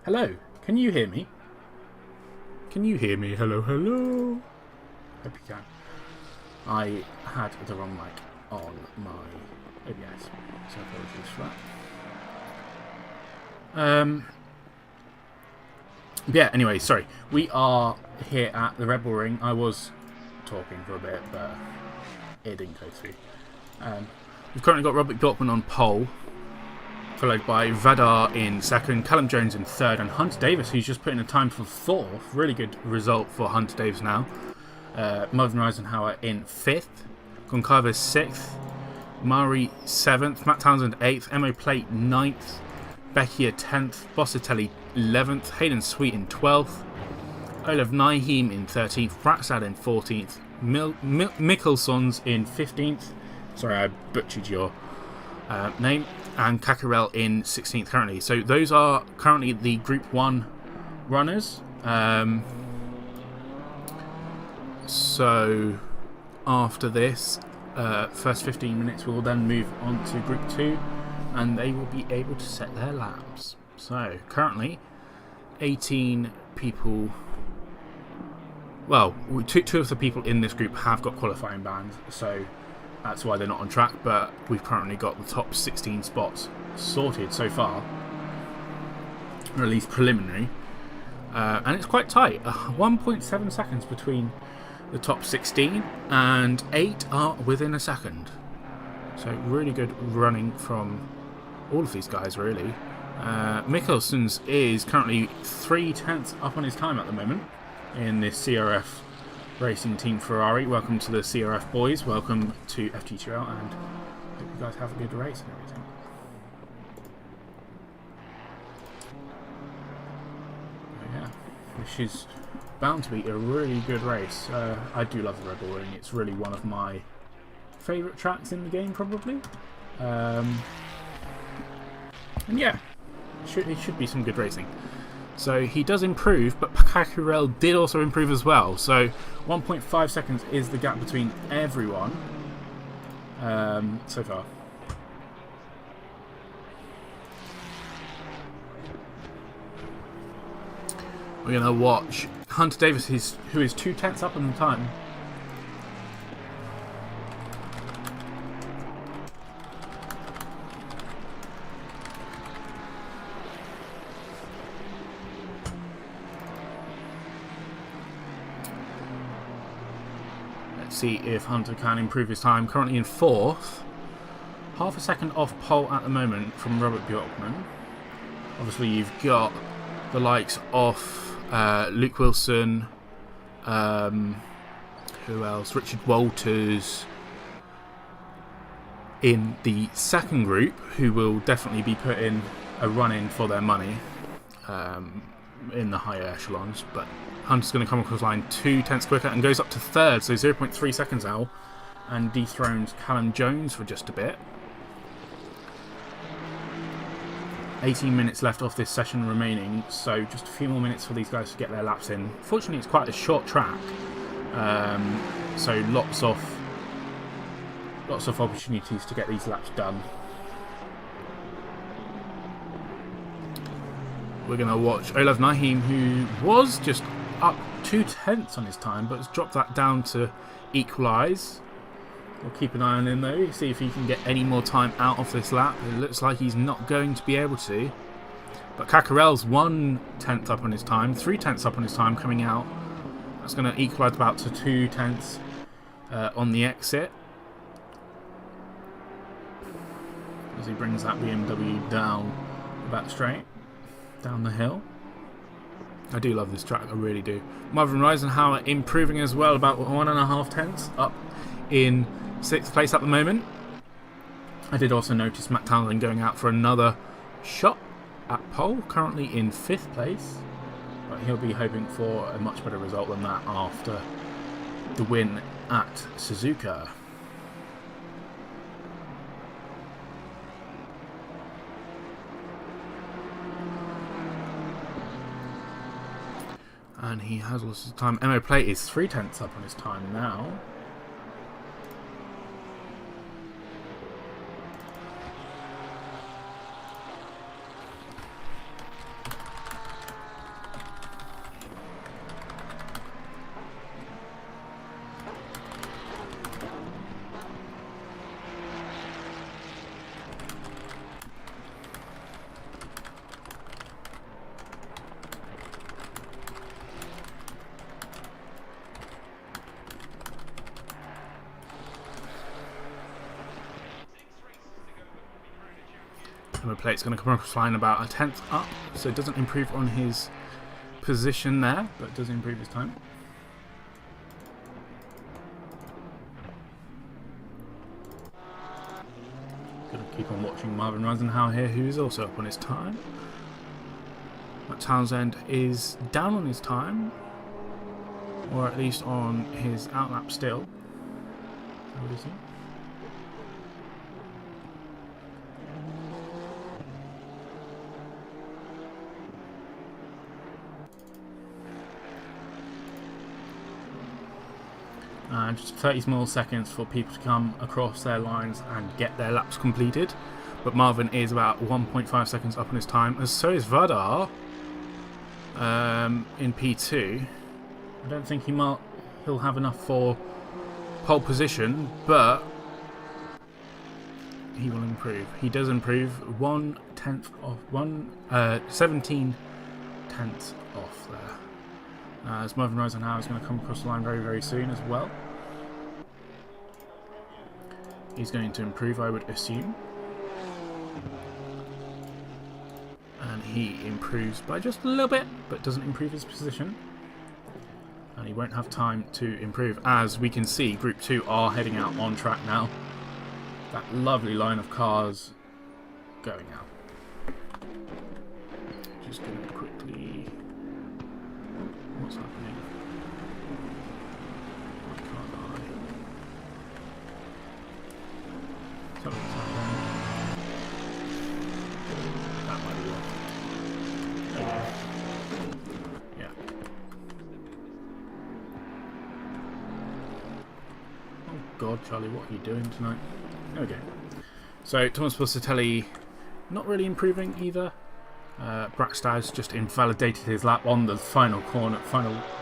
Hello, can you hear me? Can you hear me? Hello, hello. Hope you can. I had the wrong mic on my OBS, so apologies for that. Yeah, anyway, sorry. We are here at the Red Bull Ring. I was talking for a bit, but it didn't go through. We've currently got Robert Bjorkman on pole, followed by Vadar in second, Callum Jones in third, and Hunter Davis, who's just put in a time for fourth. Really good result for Hunter Davis now. Marvin Eisenhower in fifth, Goncalves sixth, Mari seventh, Matt Townsend eighth, Emo Plate ninth, Beckia 10th, Bossatelli 11th, Hayden Sweet in 12th, Olav Naheem in 13th, Praxad in 14th, Mikkelsons in 15th. Sorry, I butchered your name. And Kakarel in 16th currently. So those are currently the Group 1 runners. So after this, first 15 minutes, we'll then move on to Group 2. And they will be able to set their laps. So currently, 18 people. Well, two of the people in this group have got qualifying bans, so that's why they're not on track. But we've currently got the top 16 spots sorted so far, or at least preliminary, and it's quite tight. 1.7 seconds between the top 16, and 8 are within a second. So really good running from all of these guys, really. Mikkelsons is currently 3/10 up on his time at the moment in this CRF Racing Team Ferrari. Welcome to the CRF boys. Welcome to FG2L, and hope you guys have a good race and everything. But yeah, this is bound to be a really good race. I do love the Red Bull Ring. It's really one of my favourite tracks in the game, probably. And yeah, it should be some good racing. So he does improve, but Kakarel did also improve as well. So 1.5 seconds is the gap between everyone so far. We're going to watch Hunter Davis, who is 2/10 up on the time. See if Hunter can improve his time. Currently in fourth, half a second off pole at the moment from Robert Bjorkman. Obviously, you've got the likes of Luke Wilson, who else? Richard Walters in the second group, who will definitely be putting a run in for their money in the higher echelons, but Hunter's going to come across the line 2/10 quicker and goes up to third, so 0.3 seconds now, and dethrones Callum Jones for just a bit. 18 minutes left off this session remaining, so just a few more minutes for these guys to get their laps in. Fortunately, it's quite a short track, so lots of opportunities to get these laps done. We're going to watch Olav Naheem, who was just up 2/10 on his time, but has dropped that down to equalise. We'll keep an eye on him though, see if he can get any more time out of this lap. It looks like he's not going to be able to. But Kakarel's 1/10 up on his time, 3/10 up on his time coming out. That's going to equalise about to 2/10 on the exit. As he brings that BMW down the back straight, down the hill. I do love this track, I really do. Marvin Eisenhower improving as well, about 1.5 tenths up in 6th place at the moment. I did also notice Matt Townsend going out for another shot at pole, currently in 5th place. But he'll be hoping for a much better result than that after the win at Suzuka. And he has lost his time. Emo Plate is 3/10 up on his time now. Yellow plate's going to come across the line about a tenth up, so it doesn't improve on his position there, but it does improve his time. Going to keep on watching Marvin Risenhow here, who is also up on his time. Matt Townsend is down on his time, or at least on his outlap still. What is he? Just 30 more seconds for people to come across their lines and get their laps completed. But Marvin is about 1.5 seconds up on his time, and so is Vardar in P2. I don't think he'll have enough for pole position, but he will improve. He does improve 17 tenths off there. As Marvin Risenhow is going to come across the line very, very soon as well. He's going to improve, I would assume. And he improves by just a little bit, but doesn't improve his position. And he won't have time to improve. As we can see, Group 2 are heading out on track now. That lovely line of cars going out. Just going to quickly... What's happening? Why can't I? Something's happening. That might be one. Okay. Yeah. Oh God, Charlie, what are you doing tonight? Okay. So Thomas Buscitelli not really improving either. Brackstad's just invalidated his lap on the final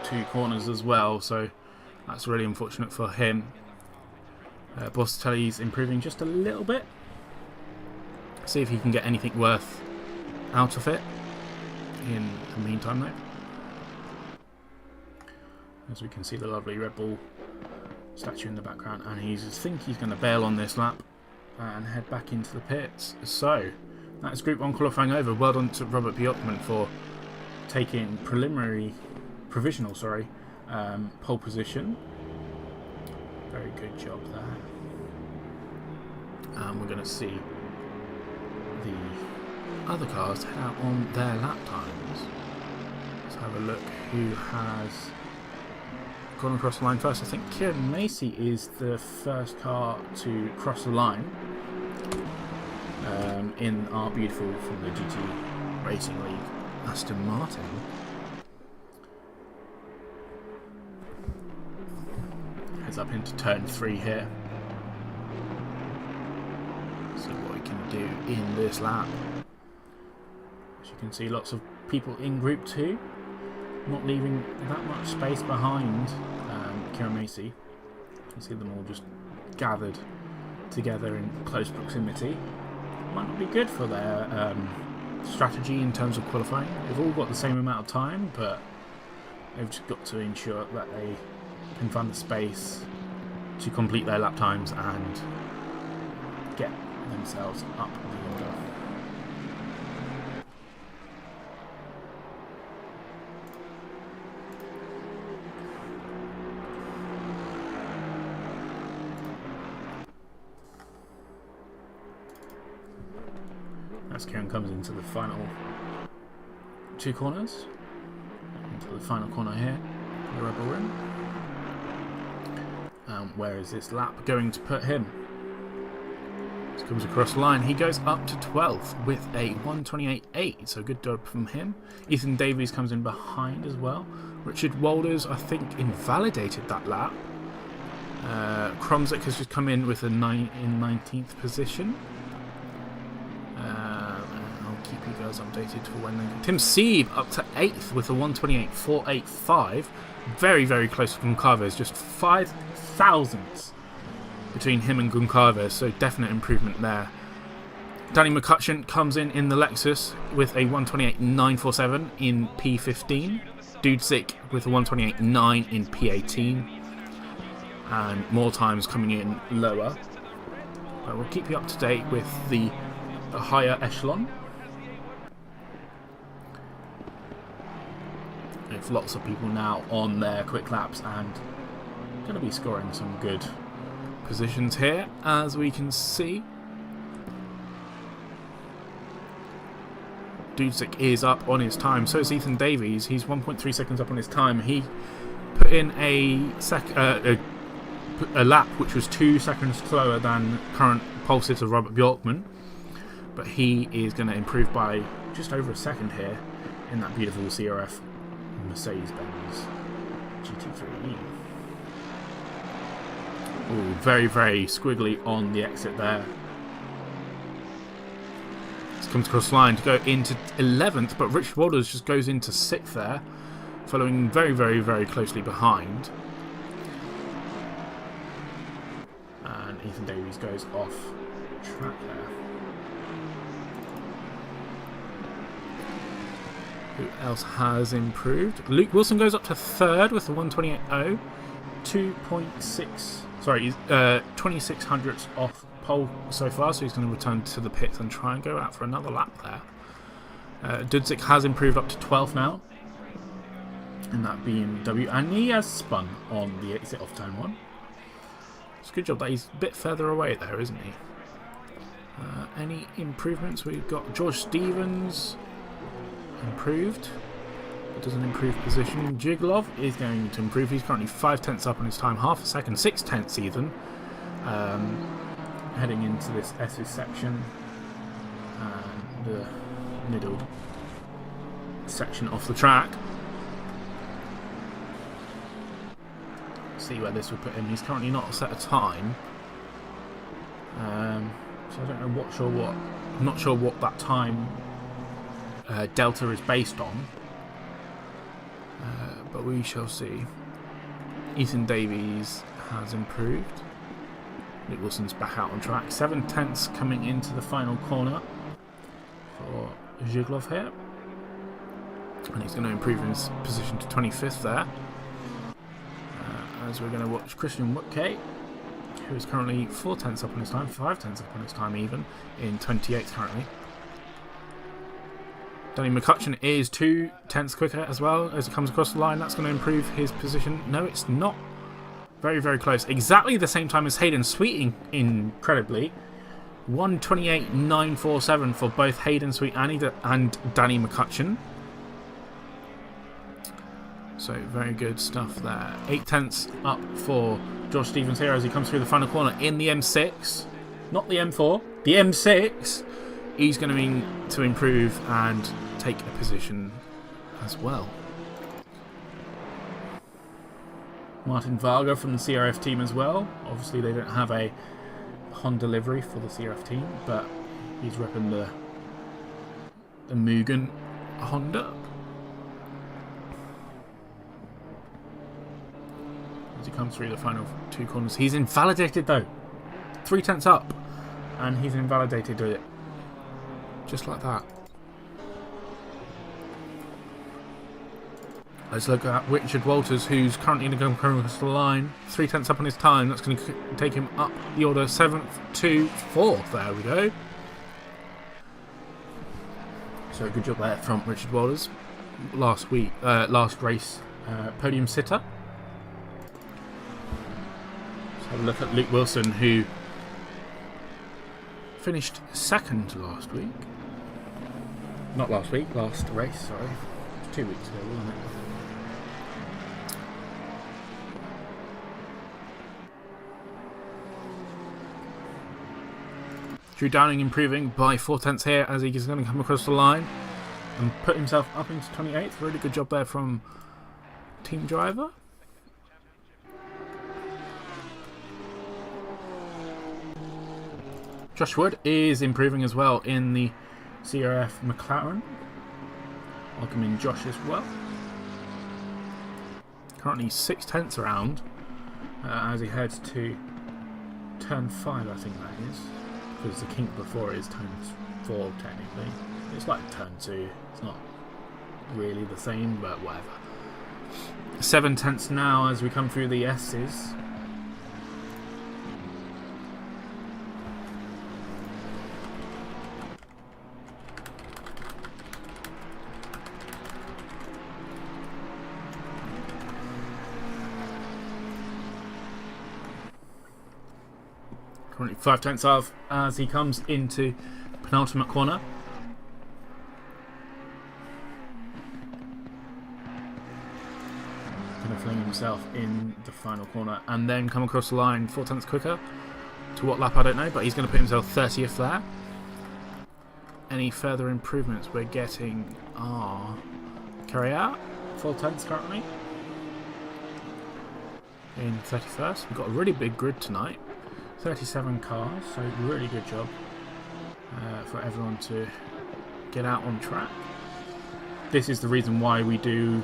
two corners as well, so that's really unfortunate for him. Buscitelli's improving just a little bit. See if he can get anything worth out of it in the meantime though. As we can see the lovely Red Bull statue in the background, and I think he's going to bail on this lap and head back into the pits. So that's Group 1 qualifying over. Well done to Robert Bjorkman for taking provisional pole position. Very good job there. And we're going to see the other cars head out on their lap times. Let's have a look who has gone across the line first. I think Kieran Macy is the first car to cross the line. In our beautiful from the GT Racing League Aston Martin. Heads up into turn 3 here. See what we can do in this lap. As you can see, lots of people in Group 2, not leaving that much space behind Kieran Macy. You can see them all just gathered together in close proximity. Might not be good for their strategy in terms of qualifying. They've all got the same amount of time, but they've just got to ensure that they can find the space to complete their lap times and get themselves up the order. As Kieran comes into the final 2 corners, into the final corner here, the Rebel Ring. Where is this lap going to put him? This comes across the line. He goes up to 12th with a 1:28.8, so good job from him. Ethan Davies comes in behind as well. Richard Walders, I think, invalidated that lap. Kromzik has just come in with a 19th position. Keep you guys updated for when they go. Tim Sieb up to 8th with a 1:28.485. Very, very close to Goncalves. Just 5 thousandths between him and Goncalves, so definite improvement there. Danny McCutcheon comes in the Lexus with a 1:28.947 in P15. Dudzik with a 1:28.9 in P18. And more times coming in lower. But we'll keep you up to date with the the higher echelon. With lots of people now on their quick laps and going to be scoring some good positions here, as we can see. Dudzik is up on his time, so is Ethan Davies. He's 1.3 seconds up on his time. He put in a lap which was 2 seconds slower than current pole sitter Robert Bjorkman, but he is going to improve by just over a second here in that beautiful CRF Mercedes-Benz GT3. Ooh, very, very squiggly on the exit there. Comes across the line to go into 11th, but Richard Walters just goes into 6th there, following very, very, very closely behind. And Ethan Davies goes off track there. Who else has improved? Luke Wilson goes up to 3rd with the 128.0, 26 hundredths off pole so far, so he's going to return to the pits and try and go out for another lap there. Dudzik has improved up to 12th now in that BMW, and he has spun on the exit off turn 1. It's a good job that he's a bit further away there, isn't he? Any improvements? We've got George Stevens improved, but doesn't improve position. Jiglov is going to improve. He's currently 5 tenths up on his time, half a second, 6 tenths even. Heading into this S's section and the middle section off the track. See where this will put him. He's currently not set a time, so I don't know I'm not sure what that time delta is based on, but we shall see. Ethan Davies has improved. Nick Wilson's back out on track. 7 tenths coming into the final corner for Zhiglov here. And he's going to improve his position to 25th there. As we're going to watch Christian Woodke, who is currently 4 tenths up on his time, 5 tenths up on his time even, in 28th currently. Danny McCutcheon is 2 tenths quicker as well as he comes across the line. That's going to improve his position. No, it's not. Very, very close. Exactly the same time as Hayden Sweet, incredibly. 1:28.947 for both Hayden Sweet and Danny McCutcheon. So, very good stuff there. 8 tenths up for Josh Stevens here as he comes through the final corner in the M6. Not the M4, the M6. He's going to improve and take a position as well. Martin Varga from the CRF team as well. Obviously they don't have a Honda livery for the CRF team, but he's repping the Mugen Honda. As he comes through the final 2 corners. He's invalidated though. 3 tenths up, and he's invalidated it. Just like that. Let's look at Richard Walters, who's currently going to come across the line. 3 tenths up on his time. That's going to take him up the order 7th to 4th. There we go. So good job there from Richard Walters. Last race, podium sitter. Let's have a look at Luke Wilson, who finished 2nd last week. Not last week, last race, sorry. It was 2 weeks ago, wasn't it? Drew Downing improving by 4 tenths here as he's going to come across the line and put himself up into 28th. Really good job there from team driver. Josh Wood is improving as well in the CRF McLaren. Welcoming Josh as well. Currently 6 tenths around as he heads to turn 5, I think that is. Because the kink before is turn 4 technically. It's like turn 2. It's not really the same, but whatever. 7 tenths now as we come through the S's. Currently 5 tenths off as he comes into penultimate corner. Going to fling himself in the final corner and then come across the line 4 tenths quicker. To what lap I don't know, but he's going to put himself 30th there. Any further improvements we're getting are carry out 4 tenths currently in 31st. We've got a really big grid tonight, 37 cars, so really good job for everyone to get out on track. This is the reason why we do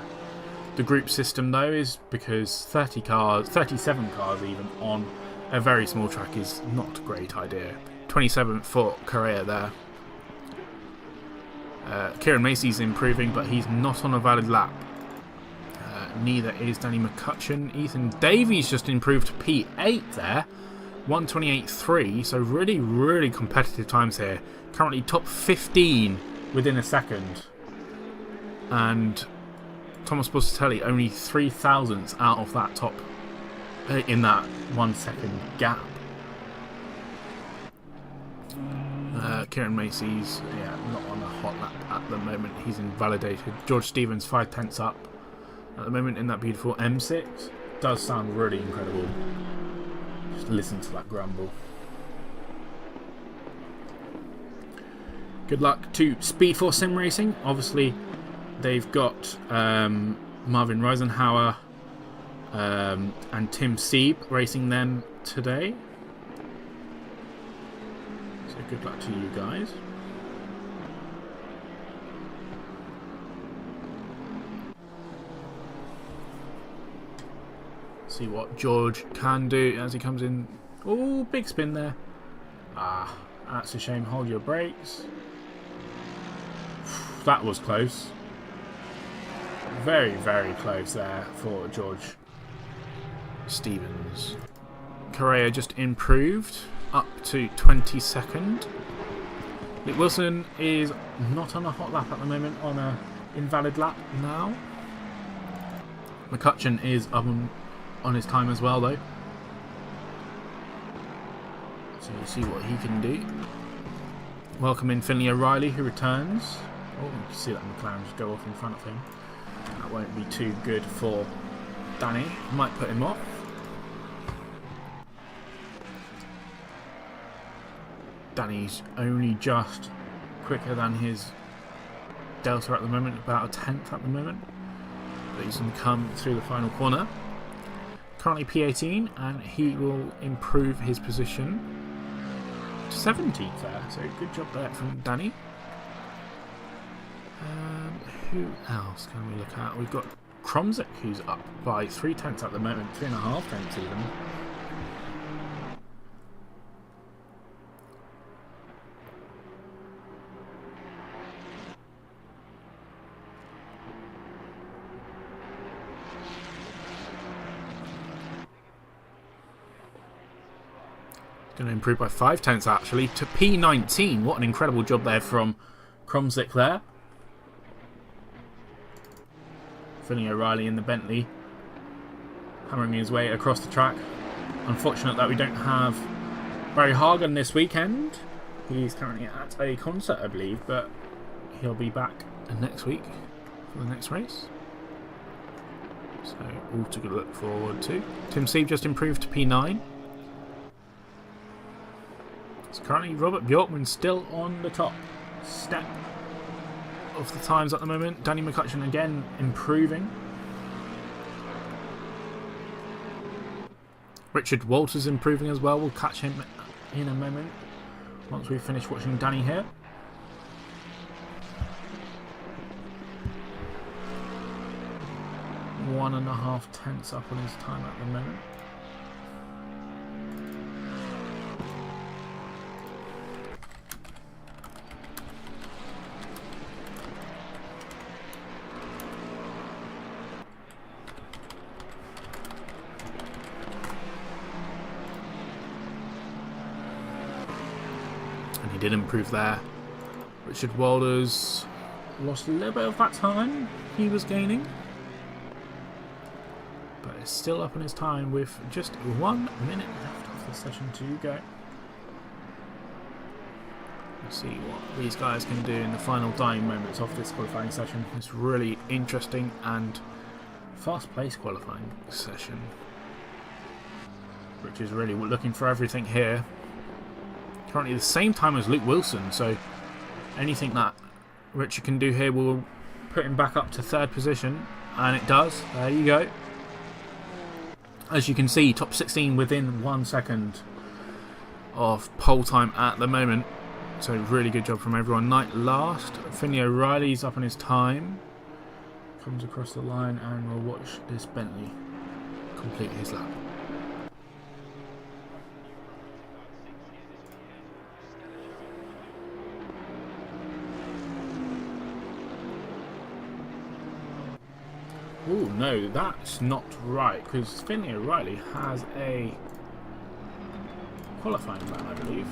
the group system though, is because 37 cars even on a very small track is not a great idea. 27th for Correa there. Kieran Macy's improving, but he's not on a valid lap. Neither is Danny McCutcheon. Ethan Davies just improved to P8 there. 1:28.3, so really, really competitive times here. Currently top 15 within a second. And Thomas Buscatelli only 3 thousandths out of that top in that 1 second gap. Kieran Macy's not on a hot lap at the moment. He's invalidated. George Stevens 5 tenths up at the moment in that beautiful M6. Does sound really incredible. Just listen to that grumble. Good luck to Speed Force Sim Racing. Obviously, they've got Marvin Reisenhauer and Tim Sieb racing them today. So good luck to you guys. See what George can do as he comes in. Oh, big spin there. Ah, that's a shame. Hold your brakes. That was close. Very, very close there for George Stevens. Correa just improved up to 22nd. Nick Wilson is not on a hot lap at the moment, on a invalid lap now. McCutcheon is up on his time as well though. So you see what he can do. Welcome in Finley O'Reilly, who returns. Oh, you can see that McLaren just go off in front of him. That won't be too good for Danny. Might put him off. Danny's only just quicker than his Delta at the moment, about a 10th at the moment. But he's going to come through the final corner. Currently P18, and he will improve his position to 17th there. So good job there from Danny. Who else can we look at? We've got Kromzik, who's up by 3 tenths at the moment, 3.5 tenths even. Going to improve by 5 tenths actually to P19. What an incredible job there from Kromzik there. Finley O'Reilly in the Bentley, hammering his way across the track. Unfortunate that we don't have Barry Hagen this weekend. He's currently at a concert, I believe, but he'll be back next week for the next race. So all to look forward to. Tim Sieb just improved to P9. So currently Robert Bjorkman still on the top step of the times at the moment. Danny McCutcheon again improving. Richard Walters improving as well. We'll catch him in a moment once we finish watching Danny here. One and a half tenths up on his time at the moment. He did improve there. Richard Walters lost a little bit of that time he was gaining, but is still up on his time with just 1 minute left of the session to go. Let's see what these guys can do in the final dying moments of this qualifying session. It's really interesting and fast-paced qualifying session. Rich is really looking for everything here. Currently the same time as Luke Wilson, so anything that Richard can do here will put him back up to third position, and it does. There you go. As you can see, top 16 within 1 second of pole time at the moment. So really good job from everyone. Knight last. Finley O'Reilly's up on his time. Comes across the line and we'll watch this Bentley complete his lap. Oh no, that's not right, because Finley O'Reilly has a qualifying ban, I believe.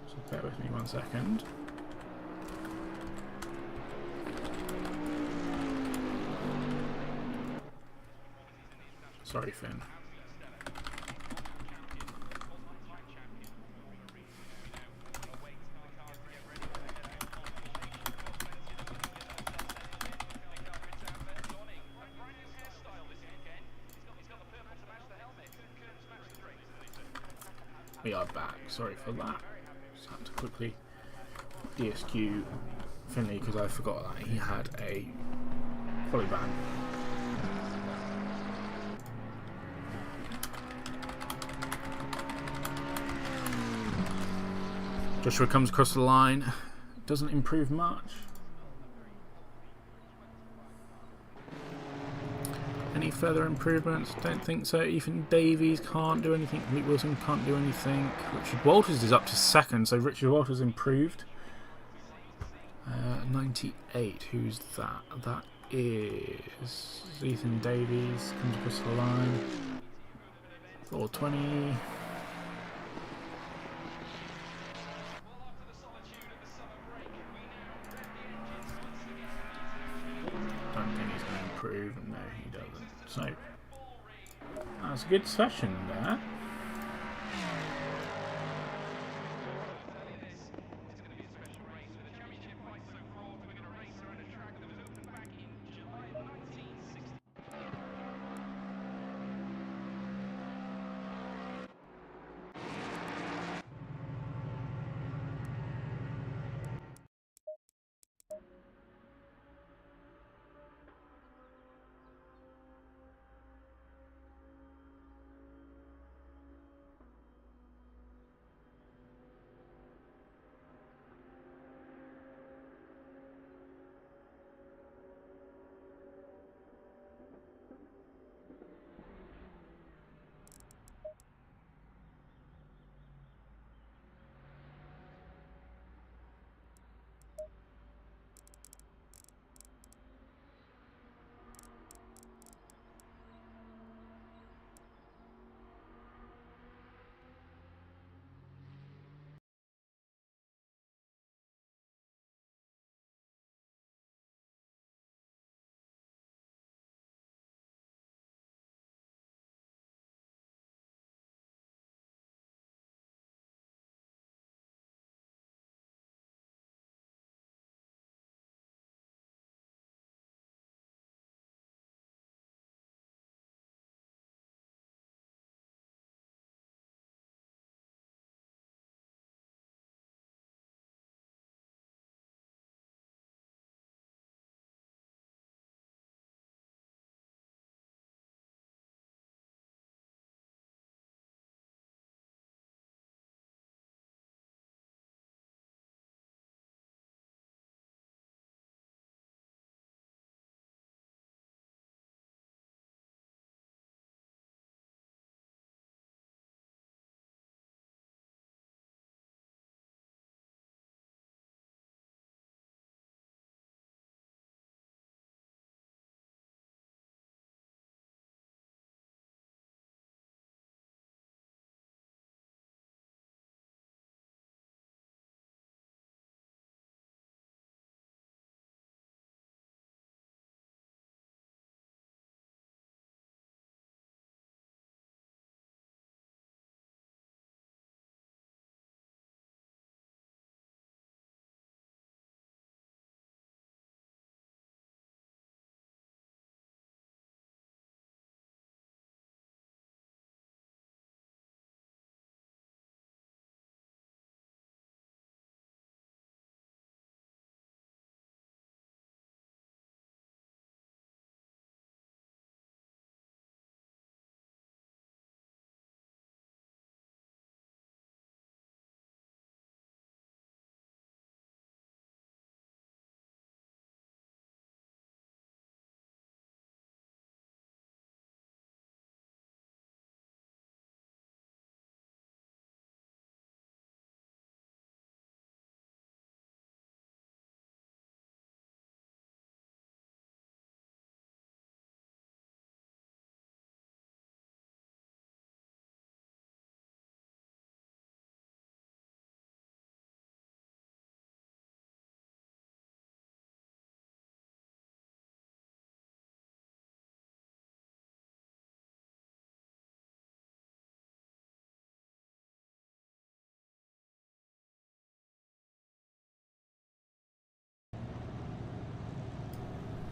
So bear with me 1 second. Sorry, Finn. We are back. Sorry for that. Just had to quickly DSQ Finley because I forgot that he had a quali ban. Joshua comes across the line. Doesn't improve much. Any further improvements? Don't think so. Ethan Davies can't do anything. Luke Wilson can't do anything. Richard Walters is up to second, so Richard Walters improved. 98. Who's that? That is Ethan Davies. Comes across the line. 420. Don't think he's going to improve. No, he doesn't. So that's a good session there.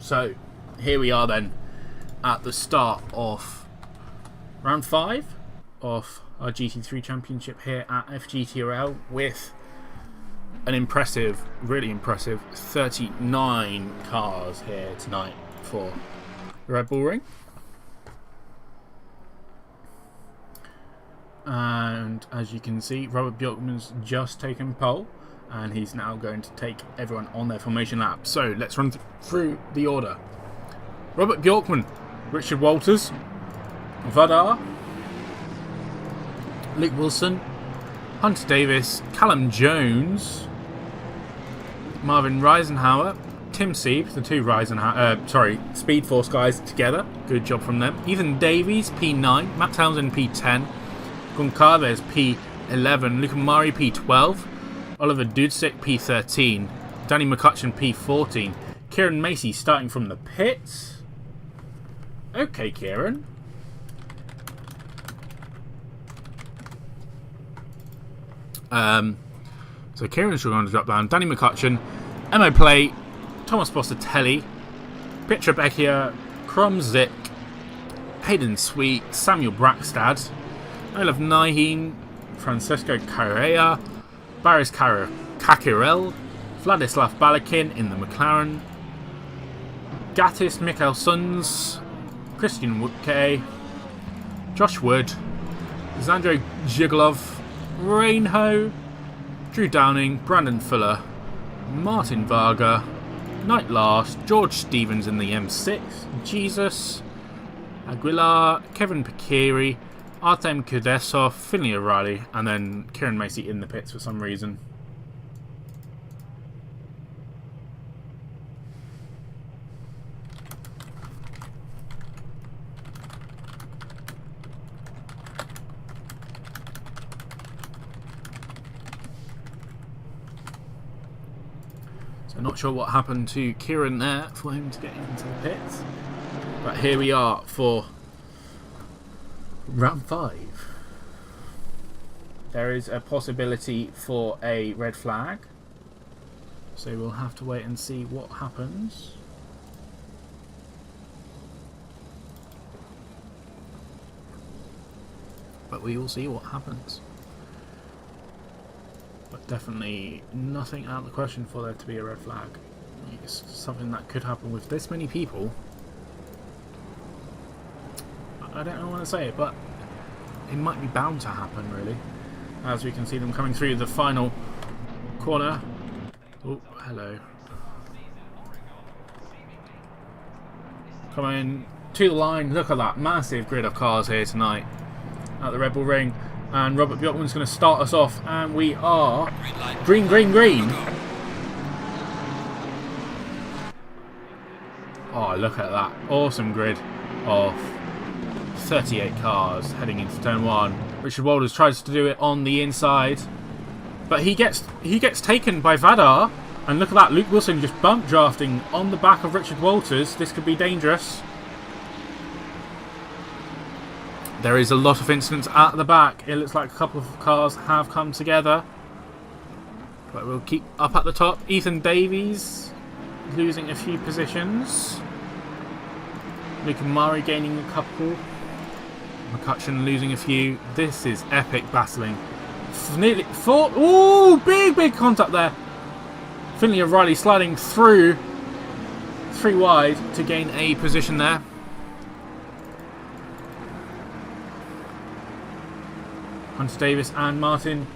So, here we are then at the start of round 5 of our GT3 Championship here at FGTRL with an impressive, really impressive 39 cars here tonight for the Red Bull Ring. And as you can see, Robert Bjorkman's just taken pole, and he's now going to take everyone on their formation lap. So let's run through the order. Robert Bjorkman, Richard Walters, Vadar, Luke Wilson, Hunter Davis, Callum Jones, Marvin Reisenhauer, Tim Sieb, the two Speed Force guys together. Good job from them. Ethan Davies, P9, Matt Townsend, P10, Goncalves, P11, Luca Mari, P12, Oliver Dudzik, P13, Danny McCutcheon, P14, Kieran Macy starting from the pits. Okay, Kieran. So Kieran's going to drop down. Danny McCutcheon, Emmo Play, Thomas Bossatelli, Petra Becchia, Krumzik, Hayden Sweet, Samuel Brackstad, Olaf Nahin, Francesco Carrea, Baris Kakirel, Vladislav Balakin in the McLaren, Gatis Mikkelsons, Christian Woodkay, Josh Wood, Zandro Zhiglov, Rainho, Drew Downing, Brandon Fuller, Martin Varga, Knight Last, George Stevens in the M6, Jesus, Aguilar, Kevin Pikiri, Artem Kudesov, Finley O'Reilly, and then Kieran Macy in the pits for some reason. So not sure what happened to Kieran there for him to get into the pits. But here we are for round 5. There is a possibility for a red flag, so we'll have to wait and see what happens. But we will see what happens. But definitely nothing out of the question for there to be a red flag. It's something that could happen with this many people. I don't want to say it, but it might be bound to happen, really. As we can see them coming through the final corner. Oh, hello. Coming to the line. Look at that massive grid of cars here tonight at the Red Bull Ring. And Robert Bjorkman's going to start us off. And we are green, green, green. Oh, look at that. Awesome grid of 38 cars heading into turn 1. Richard Walters tries to do it on the inside, but he gets taken by Vadar. And look at that, Luke Wilson just bump drafting on the back of Richard Walters. This could be dangerous. There is a lot of incidents at the back. It looks like a couple of cars have come together, but we'll keep up at the top. Ethan Davies losing a few positions. Luca Mari gaining a couple. McCutcheon losing a few. This is epic battling. Nearly 4. Ooh, big contact there. Finley O'Reilly sliding through 3 wide to gain a position there. Hunter Davis and Marvin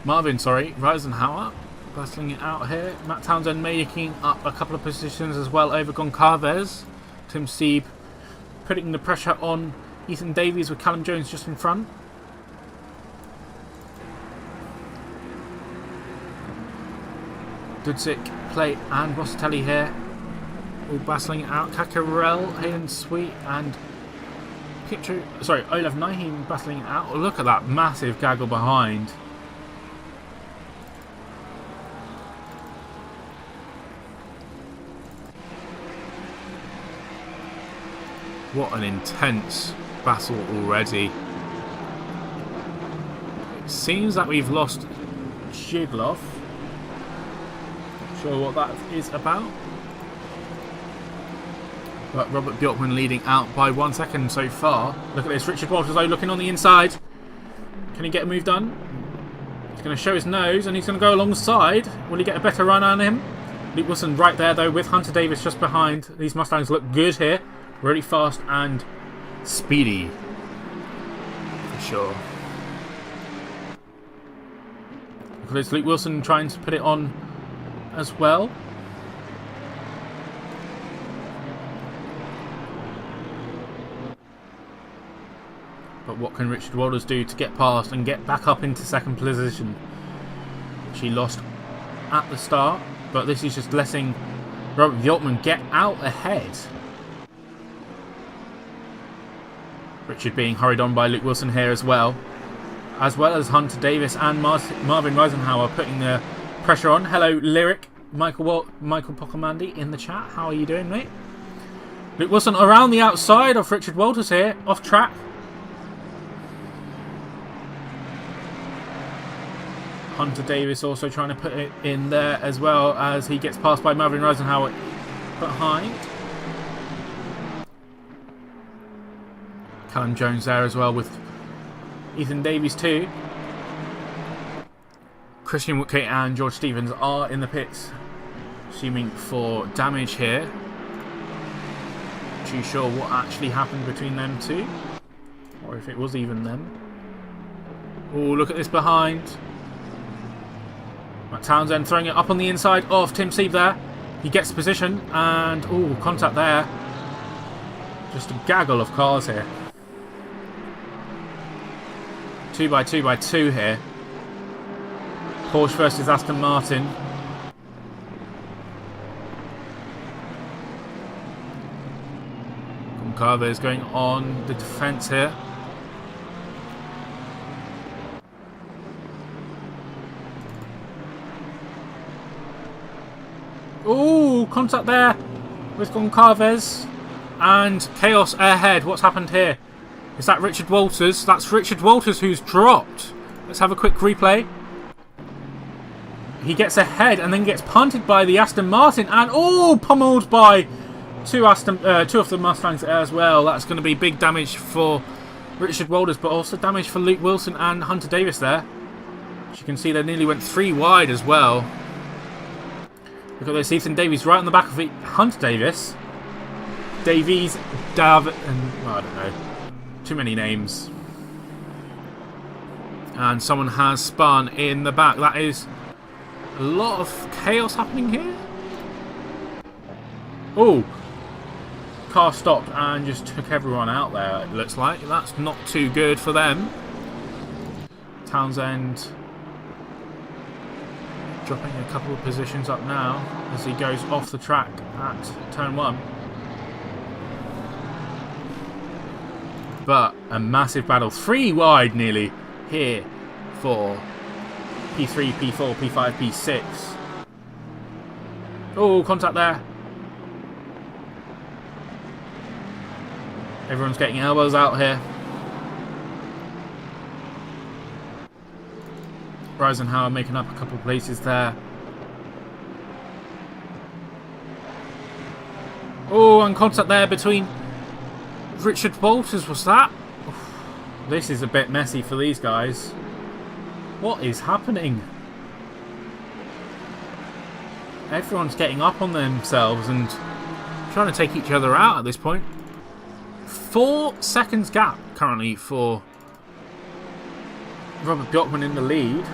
Reisenhauer battling it out here. Matt Townsend making up a couple of positions as well over Goncalves. Tim Sieb putting the pressure on Ethan Davies with Callum Jones just in front. Dudzik, Play and Bossatelli here. All battling it out. Kakarel, Hayden Sweet and Olaf Nahin battling it out. Oh, look at that massive gaggle behind. What an intense battle already. It seems that we've lost Zhiglov. Not sure what that is about. But Robert Bjorkman leading out by 1 second so far. Look at this, Richard Walters though looking on the inside. Can he get a move done? He's going to show his nose and he's going to go alongside. Will he get a better run on him? Luke Wilson right there though with Hunter Davis just behind. These Mustangs look good here. Really fast and speedy. For sure. Look at this, Luke Wilson trying to put it on as well. But what can Richard Walters do to get past and get back up into second position? She lost at the start, but this is just letting Robert Bjorkman get out ahead. Richard being hurried on by Luke Wilson here as well as Hunter Davis and Marvin Reisenhauer putting the pressure on. Hello, Lyric, Michael Pocomandi in the chat. How are you doing, mate? Luke Wilson around the outside of Richard Walters here, off track. Hunter Davis also trying to put it in there as well as he gets passed by Marvin Reisenhauer behind. Callum Jones there as well with Ethan Davies too. Christian Woodgate and George Stevens are in the pits, assuming for damage here. Not too sure what actually happened between them two, or if it was even them. Oh, look at this behind. Matt Townsend throwing it up on the inside of Tim Sieb there. He gets the position and, oh, contact there. Just a gaggle of cars here. 2x2 here. Porsche versus Aston Martin. Goncalves going on the defence here. Ooh, contact there with Goncalves. And chaos ahead. What's happened here? Is that Richard Walters? That's Richard Walters who's dropped. Let's have a quick replay. He gets ahead and then gets punted by the Aston Martin. And, oh, pummeled by two of the Mustangs as well. That's going to be big damage for Richard Walters, but also damage for Luke Wilson and Hunter Davis there. As you can see, they nearly went 3 wide as well. Look at this, Ethan Davies right on the back of Hunter Davis. Davies, I don't know. Too many names. And someone has spun in the back. That is a lot of chaos happening here. Oh, car stopped and just took everyone out there, it looks like. That's not too good for them. Townsend dropping a couple of positions up now as he goes off the track at turn 1. But a massive battle, 3 wide nearly here for P3, P4, P5, P6. Oh, contact there. Everyone's getting elbows out here. Reisenhauer making up a couple of places there. Oh, and contact there between Richard Walters, was that? Oof. This is a bit messy for these guys. What is happening? Everyone's getting up on themselves and trying to take each other out at this point. 4 seconds gap currently for Robert Bjorkman in the lead.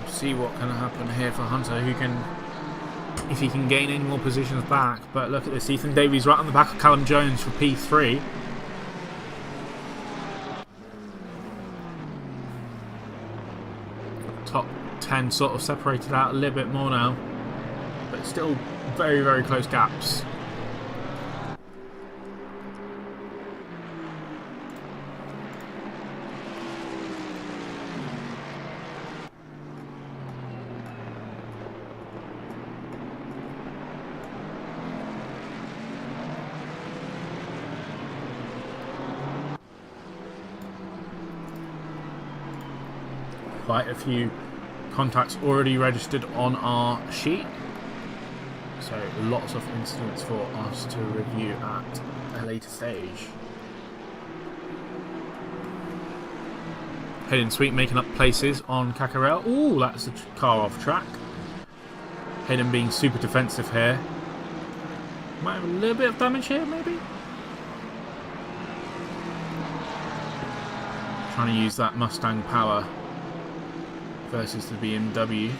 See what can happen here for Hunter, who can, if he can gain any more positions back. But look at this, Ethan Davies right on the back of Callum Jones for P3. Top 10 sort of separated out a little bit more now, but still very, very close gaps. quite a few contacts already registered on our sheet. So lots of incidents for us to review at a later stage. Hayden Sweet making up places on Caccarel. Ooh, that's a car off track. Hayden being super defensive here. Might have a little bit of damage here, maybe? Trying to use that Mustang power versus the BMW.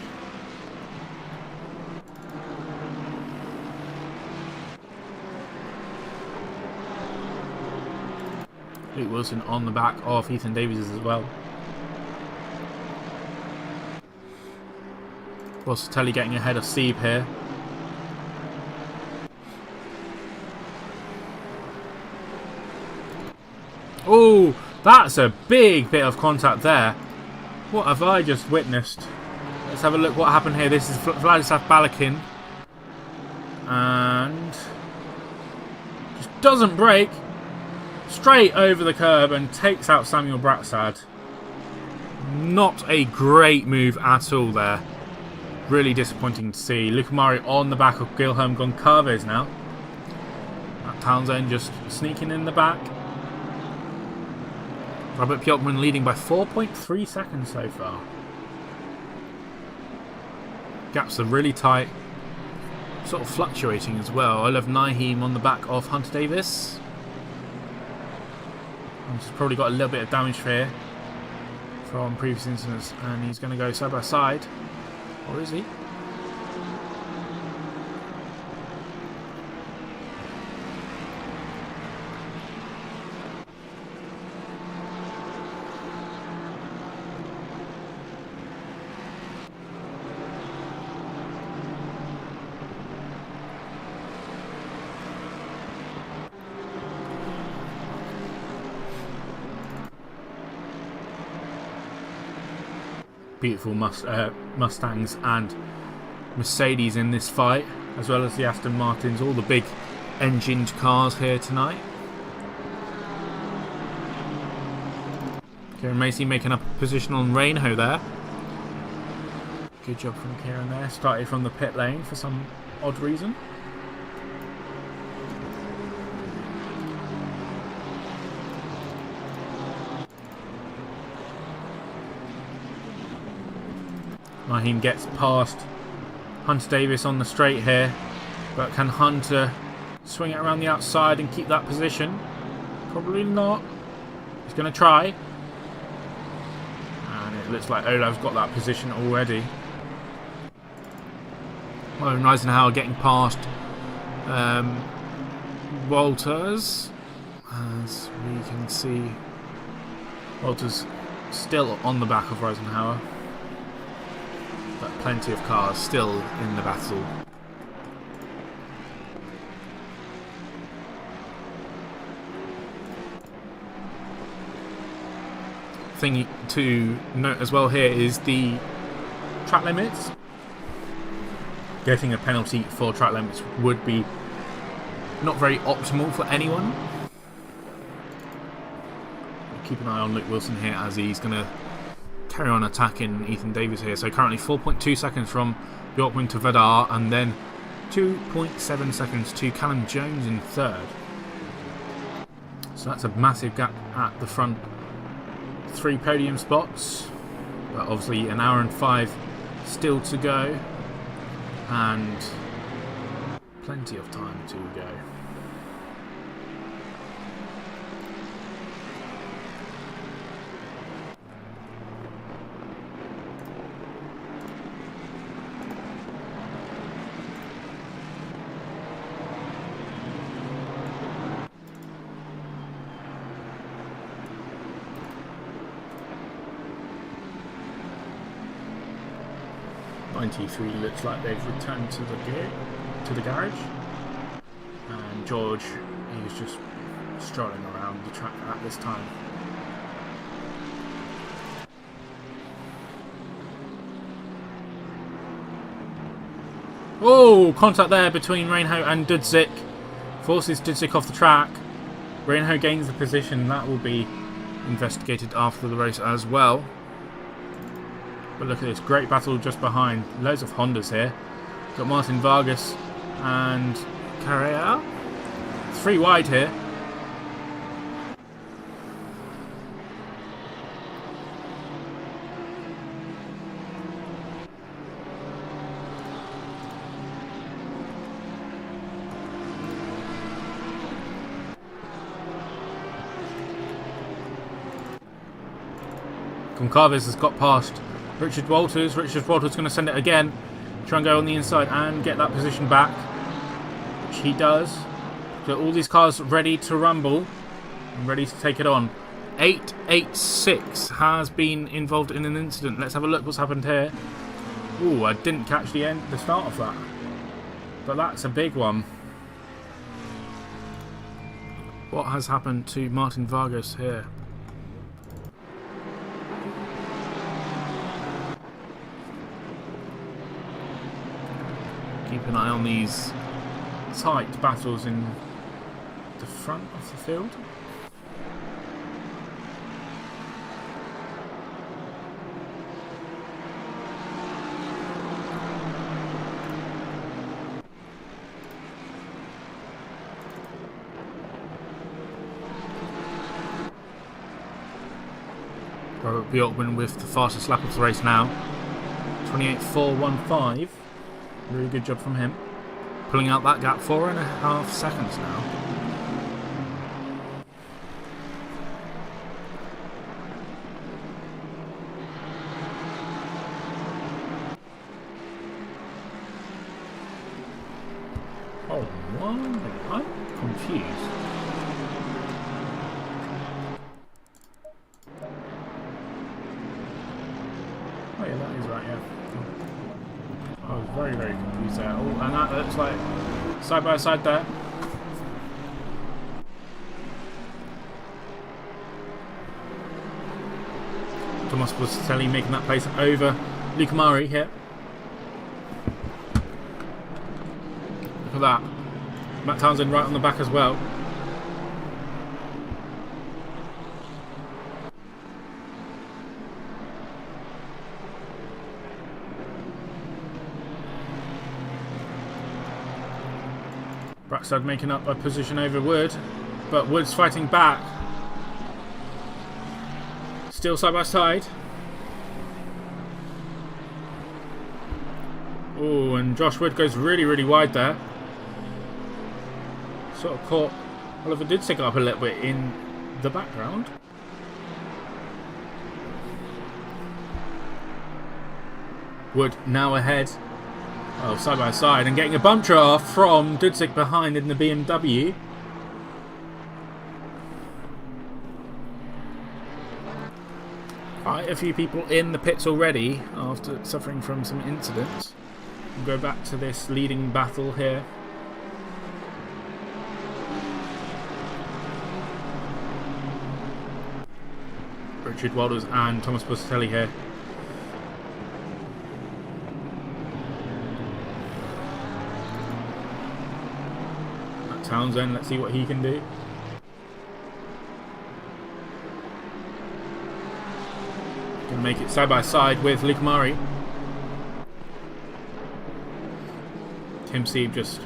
Luke Wilson on the back of Ethan Davies as well. Rossatelli getting ahead of Steve here. Oh, that's a big bit of contact there. What have I just witnessed? Let's have a look what happened here. This is Vladislav Balakin. And just doesn't brake. Straight over the curb and takes out Samuel Bratsad. Not a great move at all there. Really disappointing to see. Luca Mari on the back of Guilherme Goncalves now. Matt Townsend just sneaking in the back. Robert Pjotman leading by 4.3 seconds so far. Gaps are really tight. Sort of fluctuating as well. I love Naheem on the back of Hunter Davis. He's probably got a little bit of damage here from previous incidents, and he's going to go side by side. Or is he? Beautiful Mustangs and Mercedes in this fight, as well as the Aston Martins, all the big engined cars here tonight. Kieran Macy making up a position on Reinho there. Good job from Kieran there. Started from the pit lane for some odd reason. Naheem gets past Hunter Davis on the straight here, but can Hunter swing it around the outside and keep that position? Probably not. He's going to try. And it looks like Olav's got that position already. Well, Eisenhower getting past Walters. As we can see, Walters still on the back of Eisenhower. But plenty of cars still in the battle. Thing to note as well here is the track limits. Getting a penalty for track limits would be not very optimal for anyone. Keep an eye on Luke Wilson here as he's going to carry on attacking Ethan Davis here. So currently 4.2 seconds from Bjorkman to Vedar, and then 2.7 seconds to Callum Jones in third. So that's a massive gap at the front 3 podium spots, but obviously an hour and 5 still to go, and plenty of time to go. GT3 looks like they've returned to the garage, and George is just strolling around the track at this time. Oh, contact there between Reinho and Dudzik. Forces Dudzik off the track. Reinho gains the position. That will be investigated after the race as well. But look at this, great battle just behind. Loads of Hondas here. Got Martin Vargas and Carrera. 3 wide here. Goncalves has got past Richard Walters. Richard Walters going to send it again. Try and go on the inside and get that position back. Which he does. So all these cars ready to rumble. And ready to take it on. 886 has been involved in an incident. Let's have a look what's happened here. Ooh, I didn't catch the start of that. But that's a big one. What has happened to Martin Vargas here? Keep an eye on these tight battles in the front of the field. Robert Bjorkman with the fastest lap of the race now. 28.415. Really good job from him. Pulling out that gap, 4.5 seconds now. Oh, what? I'm confused. Oh yeah, that is right, yeah. I was very, very confused there. Oh, and that looks like side by side there. Thomas Buscelli making that place over Luca Mari here. Look at that. Matt Townsend right on the back as well. Brackstad making up a position over Wood, but Wood's fighting back. Still side by side. Oh, and Josh Wood goes really, really wide there. Sort of caught Oliver Dudzik up a little bit in the background. Wood now ahead. Oh, side by side and getting a bump draft from Dudzik behind in the BMW. Quite a few people in the pits already after suffering from some incidents. We'll go back to this leading battle here. Richard Walters and Thomas Buscelli here. Townsend, let's see what he can do. Can make it side by side with Luke Murray. Tim Sieb just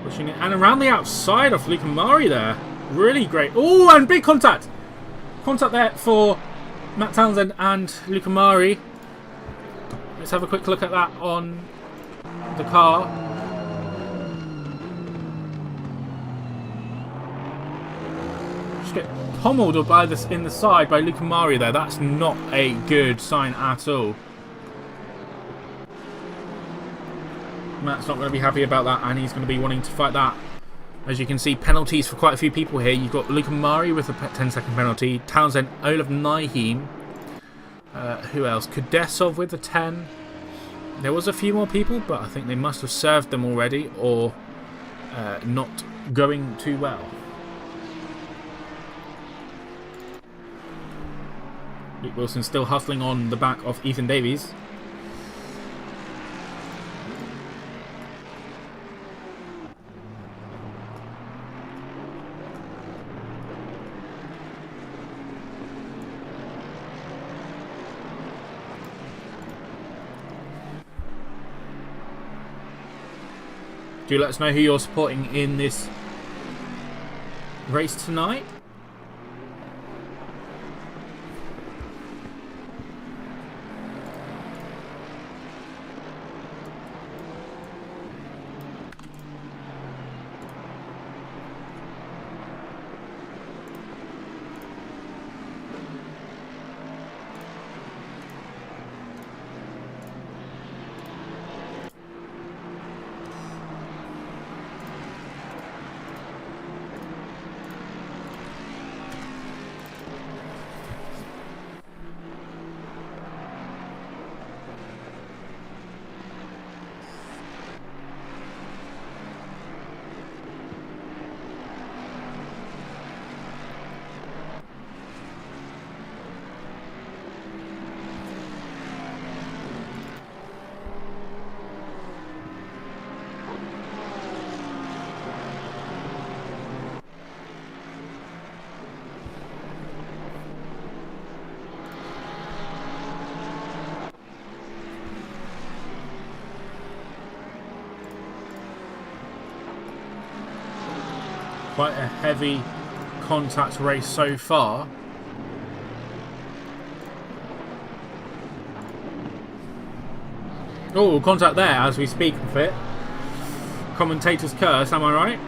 pushing it and around the outside of Luke Murray there. Really great. Oh, and big contact. Contact there for Matt Townsend and Luke Murray. Let's have a quick look at that on the car. Get pommeled by this in the side by Luca Mari there. That's not a good sign at all. Matt's not going to be happy about that, and he's going to be wanting to fight that. As you can see, penalties for quite a few people here. You've got Luca Mari with a 10-second penalty, Townsend, Olaf Naheem, who else? Kudesov with a 10. There was a few more people, but I think they must have served them already, or not going too well. Luke Wilson still hustling on the back of Ethan Davies. Do let us know who you're supporting in this race tonight. Quite a heavy contact race so far. Oh, contact there as we speak of it. Commentator's curse, am I right?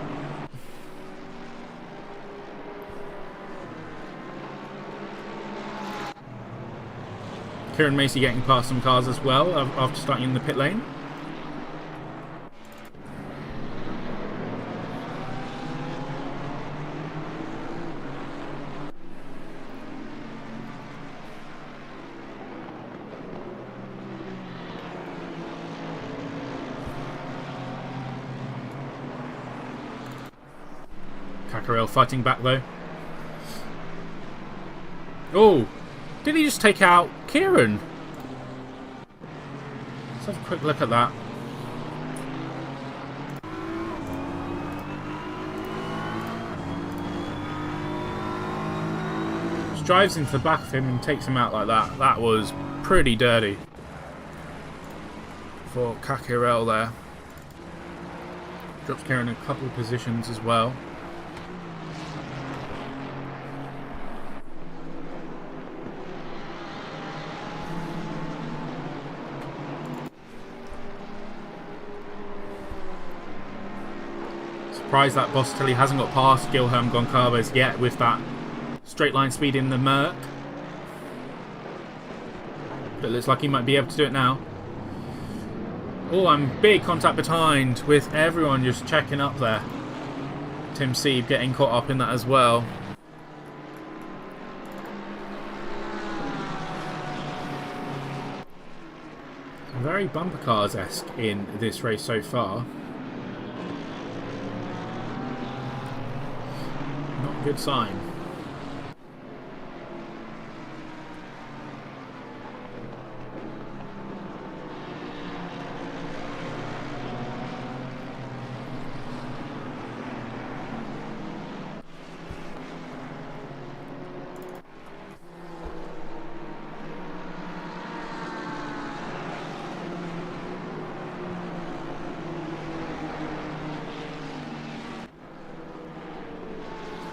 Kieran Macy getting past some cars as well after starting in the pit lane. Caccarel fighting back though. Oh, did he just take out Kieran? Let's have a quick look at that. Just drives into the back of him and takes him out like that. That was pretty dirty for Caccarel there. Drops Kieran a couple of positions as well. Surprised that Bostelli hasn't got past Guilherme Goncalves yet with that straight line speed in the Merc. But it looks like he might be able to do it now. Oh, I'm big contact behind with everyone just checking up there. Tim Sieb getting caught up in that as well. Very bumper cars-esque in this race so far. Not a good sign.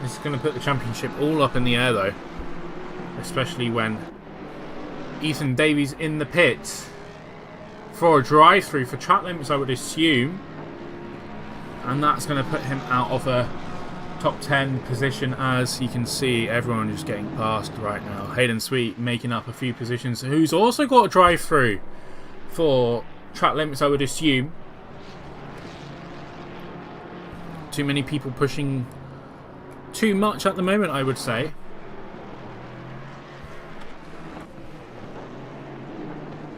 This is going to put the championship all up in the air though, especially when Ethan Davies in the pits for a drive-through for track limits, I would assume, and that's going to put him out of a top 10 position. As you can see, everyone just getting past right now. Hayden Sweet making up a few positions, who's also got a drive-through for track limits, I would assume. Too many people pushing too much at the moment, I would say.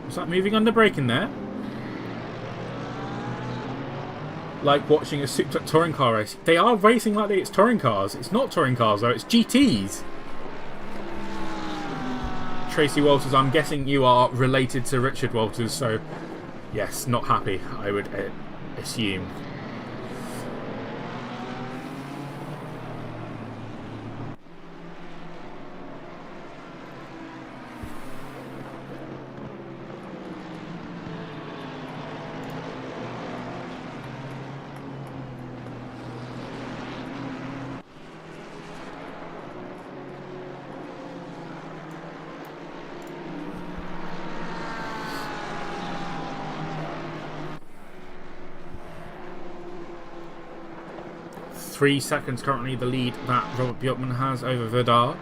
Was that moving under braking there? Like watching a souped up touring car race. They are racing like it's touring cars. It's not touring cars though, it's GTs. Tracy Walters, I'm guessing you are related to Richard Walters, so yes, not happy, I would assume. 3 seconds currently the lead that Robert Bjorkman has over Vidar.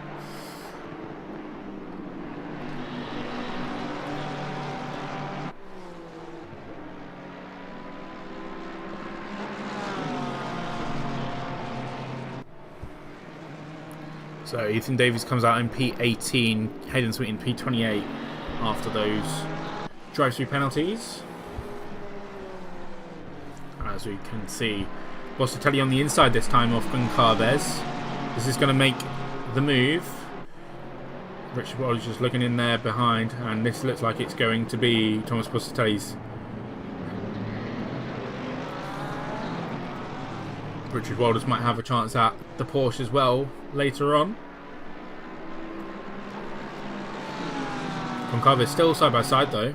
So Ethan Davies comes out in P18, Hayden Sweet in P28 after those drive-through penalties. As we can see, Bossatelli on the inside this time off Goncalves. This is going to make the move. Richard Walters just looking in there behind, and this looks like it's going to be Thomas Bossatelli's. Richard Walters might have a chance at the Porsche as well later on. Goncalves still side by side though.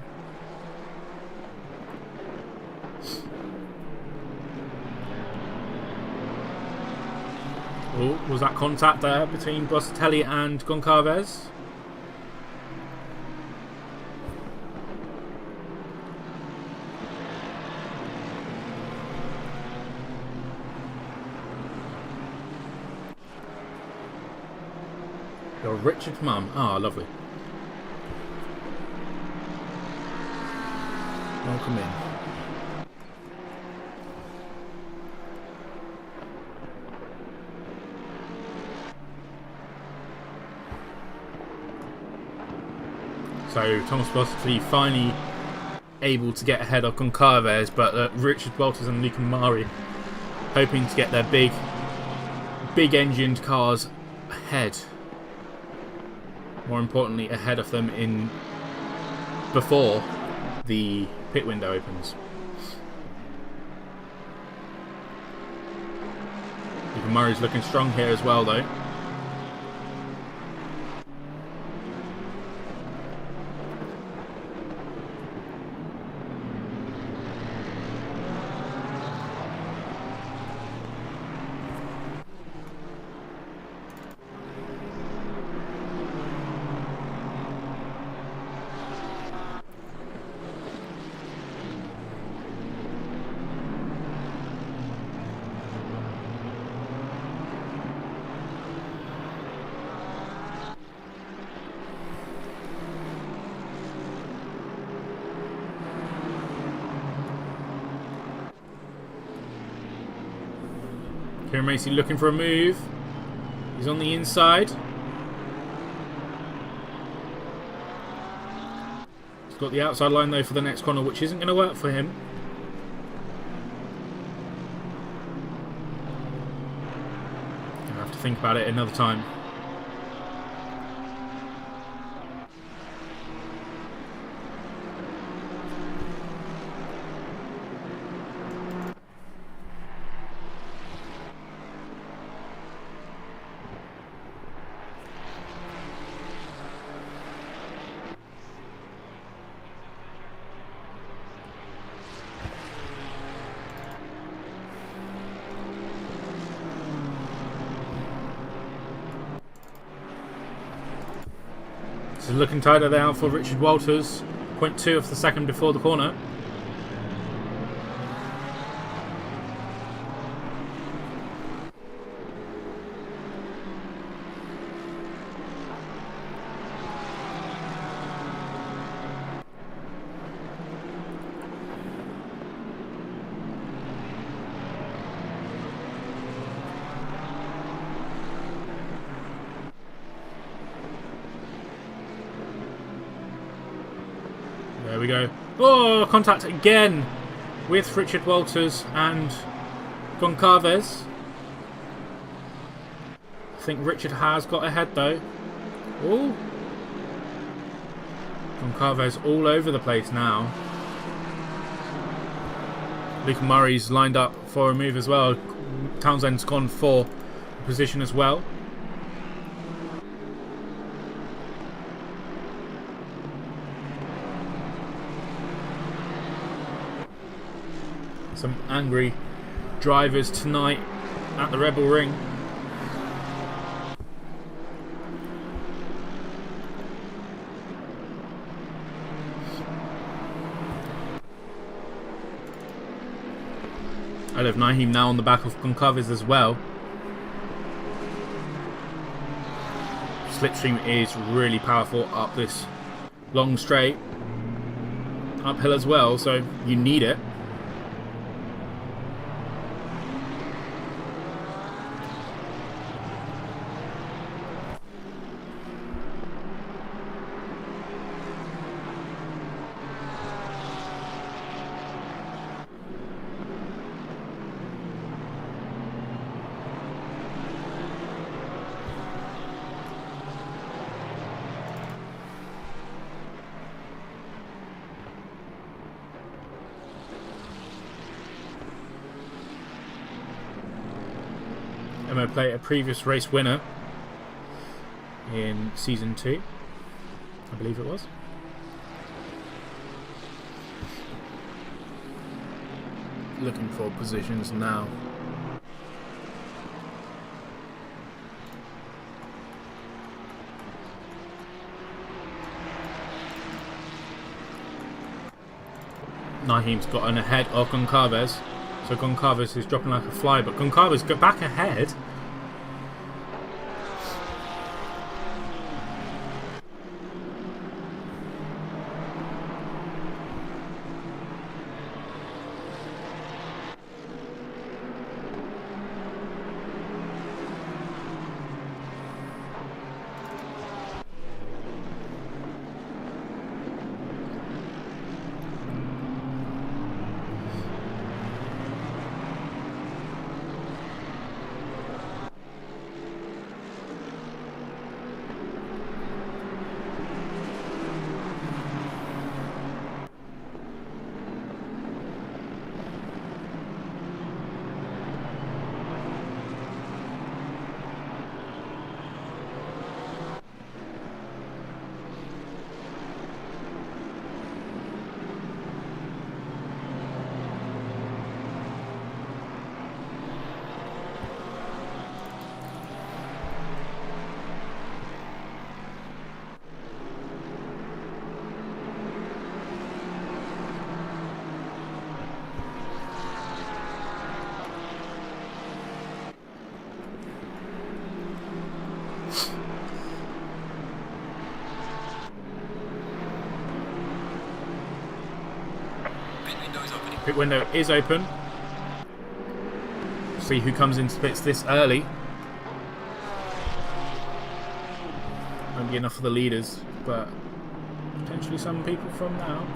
Oh, was that contact there between Bossatelli and Goncalves? You're Richard's mum. Ah, lovely. Welcome in. So Thomas Bossatelli finally able to get ahead of Goncalves, but Richard Walters and Luca Mari hoping to get their big engined cars ahead. More importantly, ahead of them in before the pit window opens. Luca Murray's looking strong here as well, though. Kieran Macy looking for a move. He's on the inside. He's got the outside line though for the next corner, which isn't going to work for him. Gonna have to think about it another time. This is looking tighter now for Richard Walters. 0.2 of the second before the corner. There we go. Oh, contact again with Richard Walters and Goncalves. I think Richard has got ahead though. Oh, Goncalves all over the place now. Luca Murray's lined up for a move as well. Townsend's gone for a position as well. Some angry drivers tonight at the Rebel Ring. I love Naheem now on the back of Goncalves as well. slipstream is really powerful up this long straight. Uphill as well, so you need it. Emma Plate, a previous race winner in season 2, I believe it was. Looking for positions now. Naheem's gotten ahead of Goncalves. So Goncalves is dropping like a fly, but Goncalves got back ahead. Pit window is open. See who comes into pits this early. Won't be enough for the leaders, but potentially some people from now.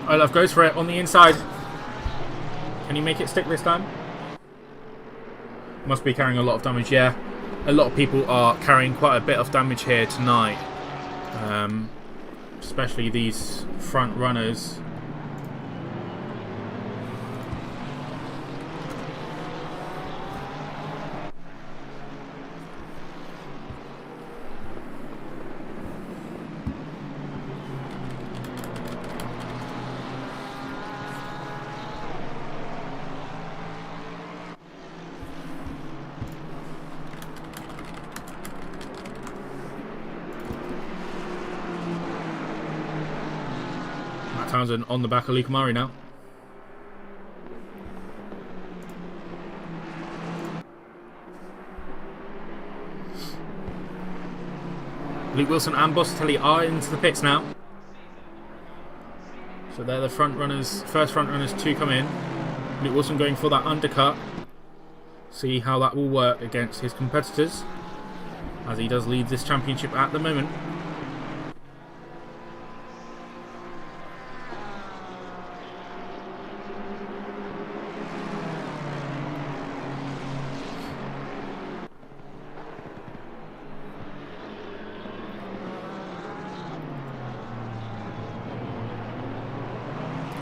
Olaf goes for it on the inside. Can he make it stick this time? Must be carrying a lot of damage, yeah. A lot of people are carrying quite a bit of damage here tonight. Especially these front runners. Townsend on the back of Luke Murray now. Luke Wilson and Bossatelli are into the pits now. So they're the front runners, first front runners to come in. Luke Wilson going for that undercut. See how that will work against his competitors, as he does lead this championship at the moment.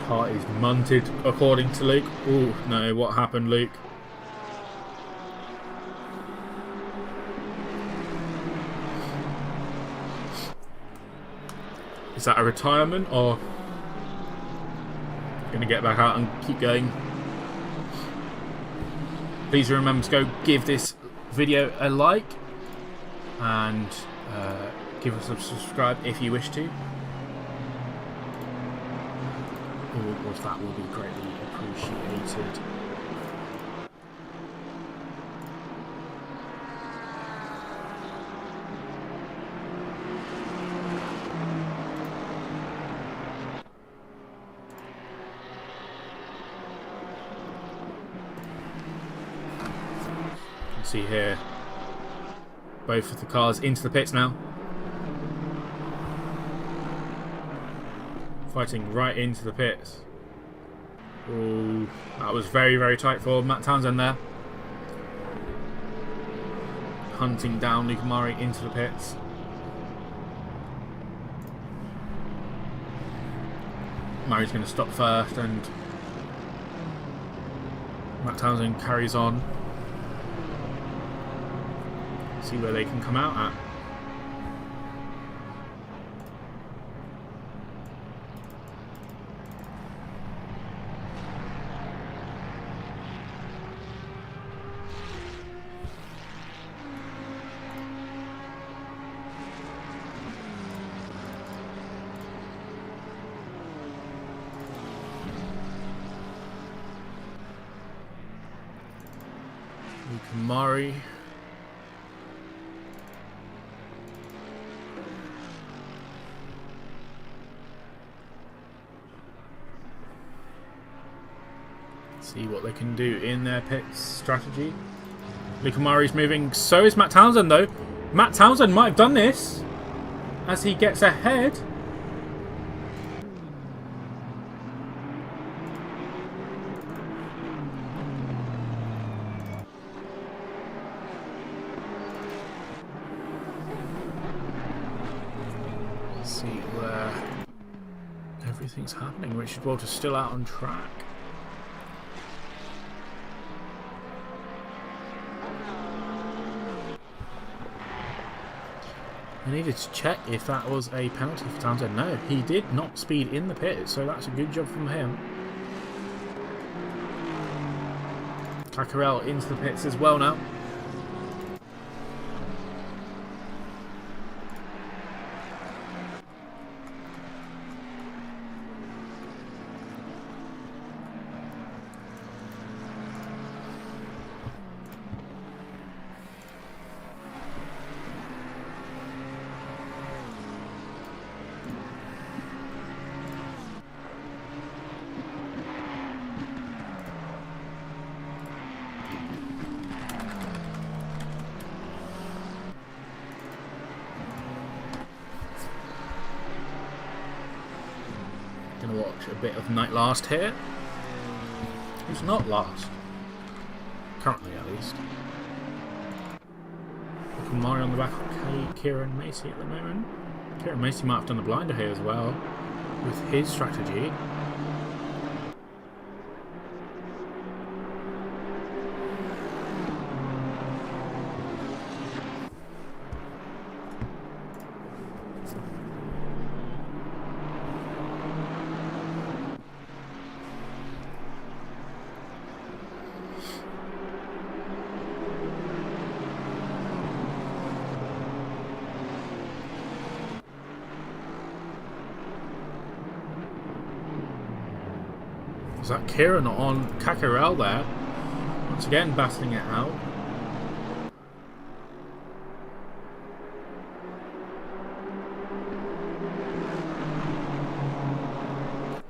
Car is munted, according to Luke. Oh no, what happened, Luke? Is that a retirement, or going to get back out and keep going? Please remember to go give this video a like and give us a subscribe if you wish to. All of that will be greatly appreciated. See here, both of the cars into the pits now, fighting right into the pits. Oh, that was very, very tight for Matt Townsend there, hunting down Luca Mari into the pits. Murray's going to stop first, and Matt Townsend carries on. See where they can come out at. Luca Mari. See what they can do in their pit strategy. Luca Mari's moving. So is Matt Townsend, though. Matt Townsend might have done this as he gets ahead. Let's see where everything's happening. Richard Walter's still out on track. I needed to check if that was a penalty for Townsend. No, he did not speed in the pit, so that's a good job from him. Caccarel into the pits as well now. Gonna watch a bit of Night Last here. Who's not last? Currently, at least. Mari on the back of Kieran Macy at the moment. Kieran Macy might have done the blinder here as well with his strategy. Is that Kieran on Caccarel there? Once again, battling it out.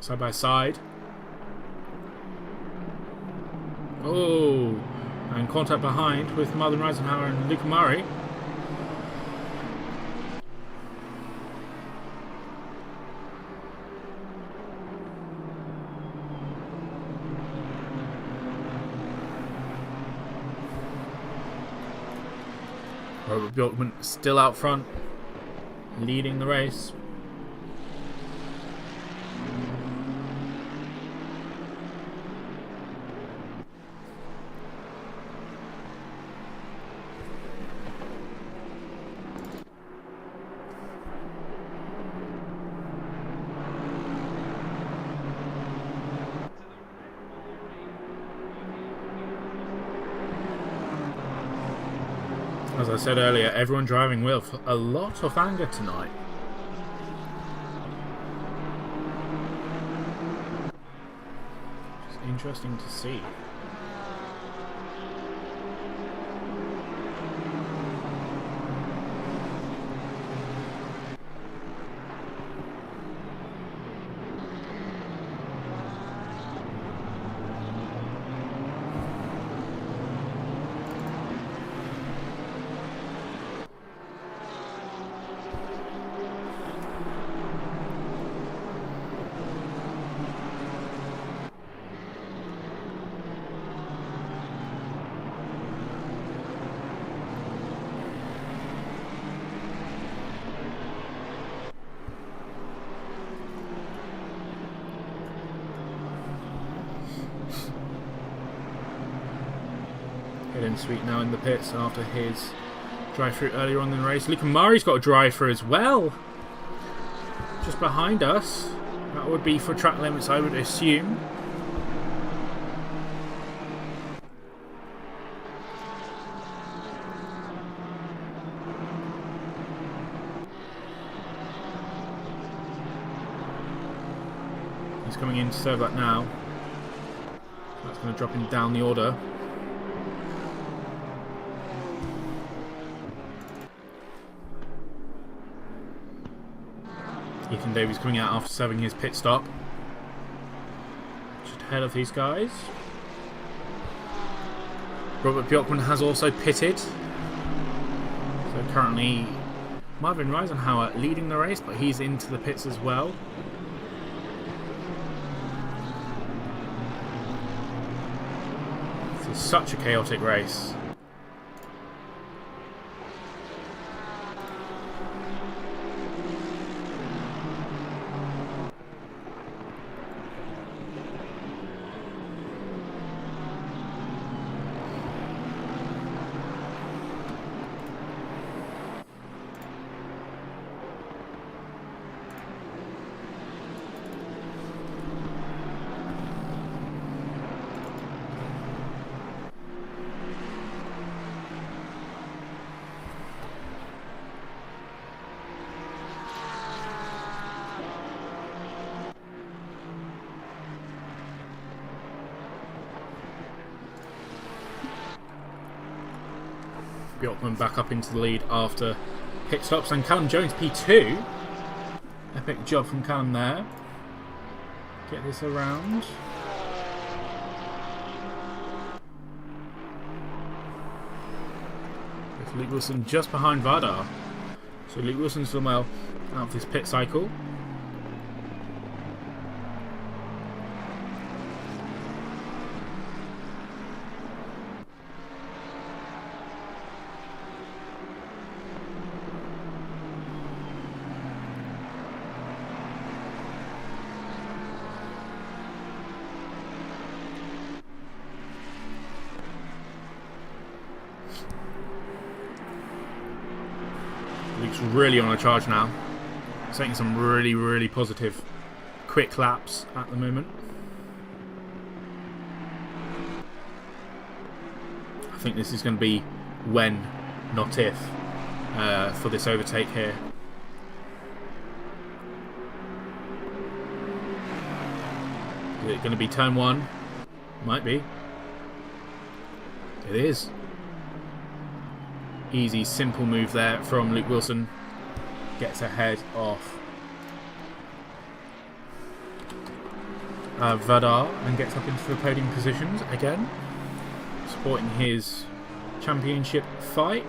Side by side. Oh, and contact behind with Martin Reisenhauer and Luca Mari. Robert Bjorkman still out front, leading the race. As I said earlier, everyone driving with a lot of anger tonight. It's interesting to see. Getting sweet now in the pits after his drive-through earlier on in the race. Luke Murray's got a drive-through as well. Just behind us. That would be for track limits, I would assume. He's coming in to serve that now. That's going to drop him down the order. Ethan Davies coming out after serving his pit stop. Just ahead of these guys. Robert Bjorkman has also pitted. So currently Marvin Reisenhauer leading the race, but he's into the pits as well. This is such a chaotic race. Bjorkman back up into the lead after pit stops, and Callum Jones P2. Epic job from Callum there. Get this around. With Luke Wilson just behind Vardar. So Luke Wilson's done well out of this pit cycle. Luke's really on a charge now. Taking some really positive quick laps at the moment. I think this is going to be when, not if, for this overtake here. Is it going to be turn one? Might be. It is. Easy, simple move there from Luke Wilson. Gets ahead of Vardar and gets up into the podium positions again, supporting his championship fight.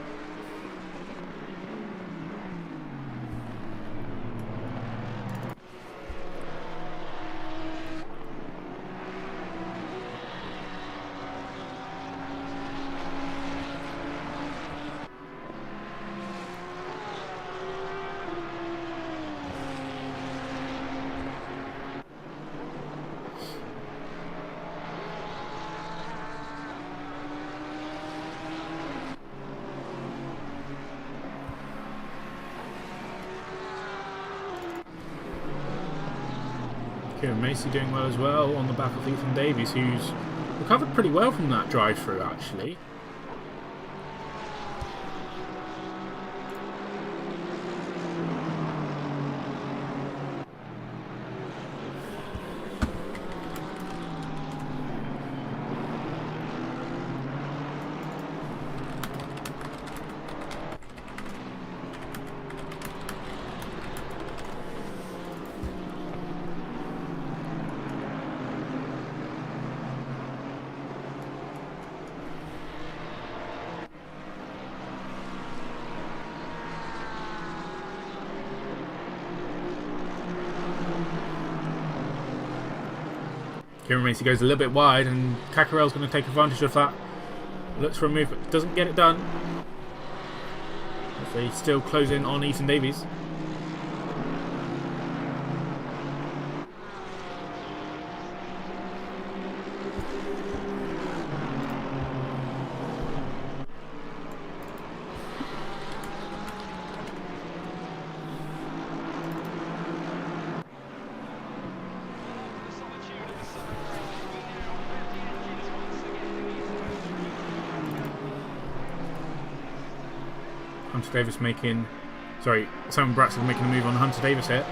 Kieran Macy doing well as well on the back of Ethan Davies, who's recovered pretty well from that drive-through actually. Kieran Macy goes a little bit wide, and Caccarel's going to take advantage of that. Looks for a move, but doesn't get it done. As they still close in on Ethan Davies. Hunter Davis making... Sorry, Simon Bratson making a move on Hunter Davis here.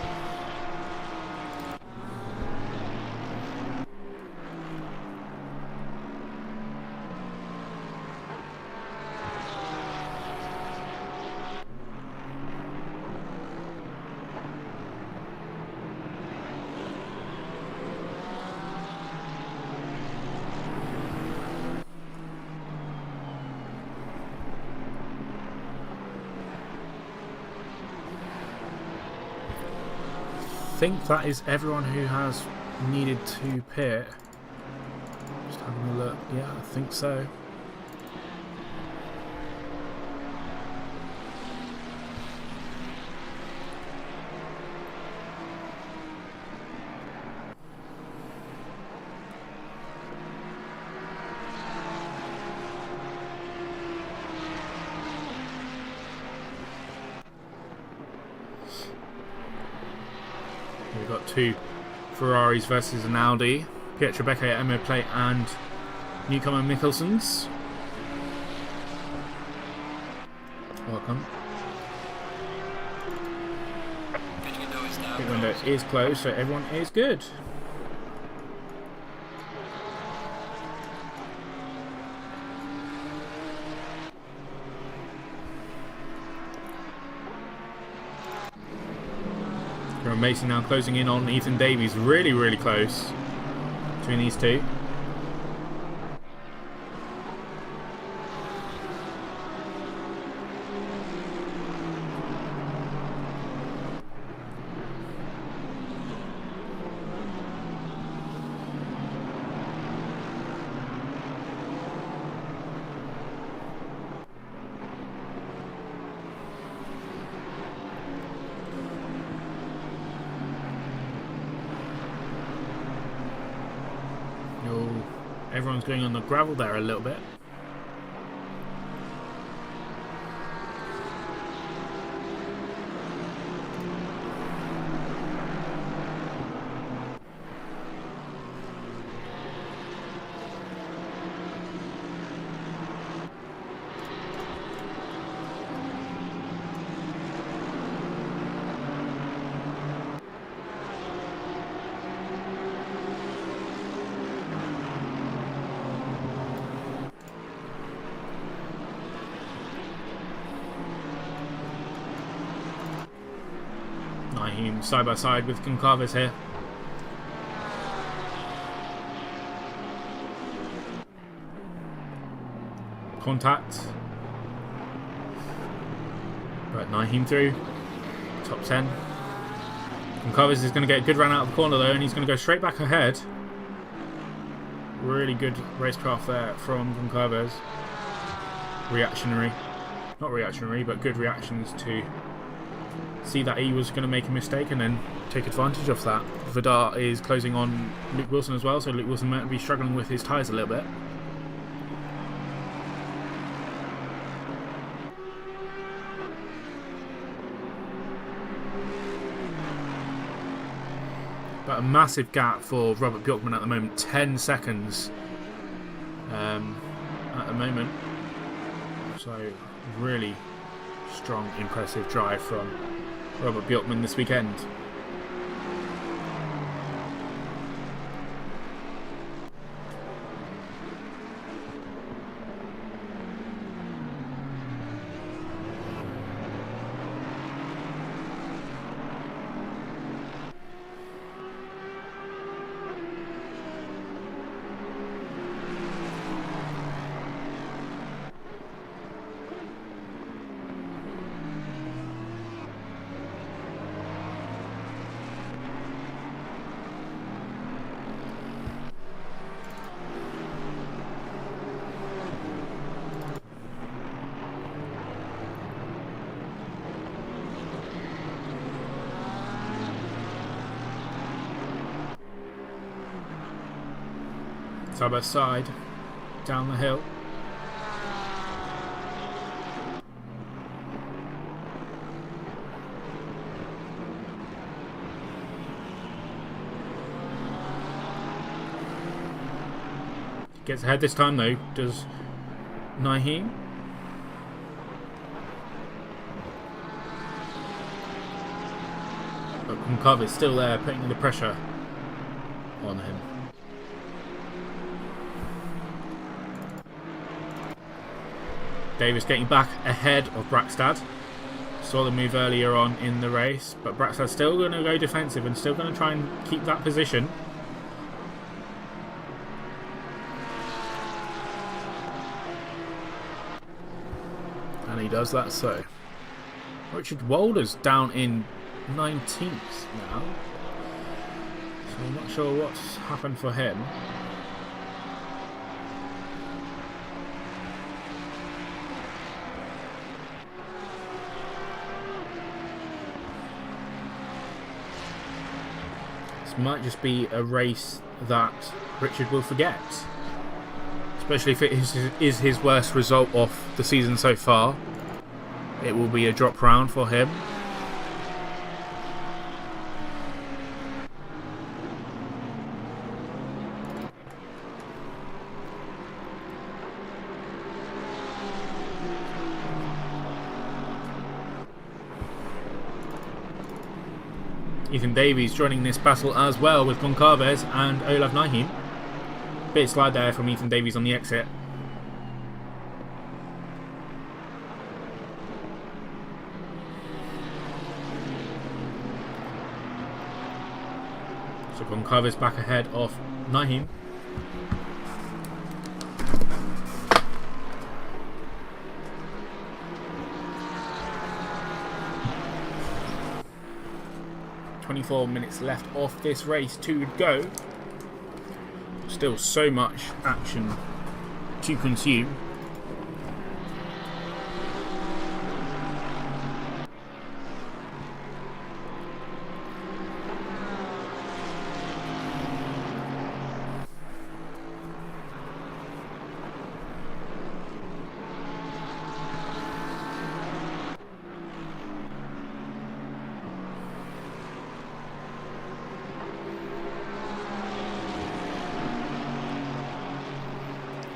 I think that is everyone who has needed to pit. Just having a look. Yeah, I think so. We've got two Ferraris versus an Audi. Pietro Becca at Emo Plate and newcomer Mikkelson's. Welcome. The window is closed, so everyone is good. Mason now closing in on Ethan Davies. Really, really close between these two. Everyone's going on the gravel there a little bit. Side by side with Goncalves here. Contact. Right, Naheem through. Top 10. Goncalves is going to get a good run out of the corner though, and he's going to go straight back ahead. Really good racecraft there from Goncalves. Reactionary. Not reactionary, but good reactions to see that he was going to make a mistake and then take advantage of that. Vidar is closing on Luke Wilson as well, so Luke Wilson might be struggling with his tyres a little bit. But a massive gap for Robert Bjorkman at the moment, 10 seconds at the moment. So really strong, impressive drive from Robert Bjorkman this weekend. Side by side, down the hill. Gets ahead this time though, does Naheem. But Goncalves still there, putting the pressure on him. Davis getting back ahead of Brackstad. Saw the move earlier on in the race, but Brackstad's still going to go defensive and still going to try and keep that position. And he does that so. Richard Walder's down in 19th now. So I'm not sure what's happened for him. This might just be a race that Richard will forget. Especially if it is his worst result of the season so far. It will be a drop round for him. Ethan Davies joining this battle as well with Goncalves and Olav Naheem. Bit of slide there from Ethan Davies on the exit. So Goncalves back ahead of Naheem. Minutes left of this race to go. Still so much action to consume.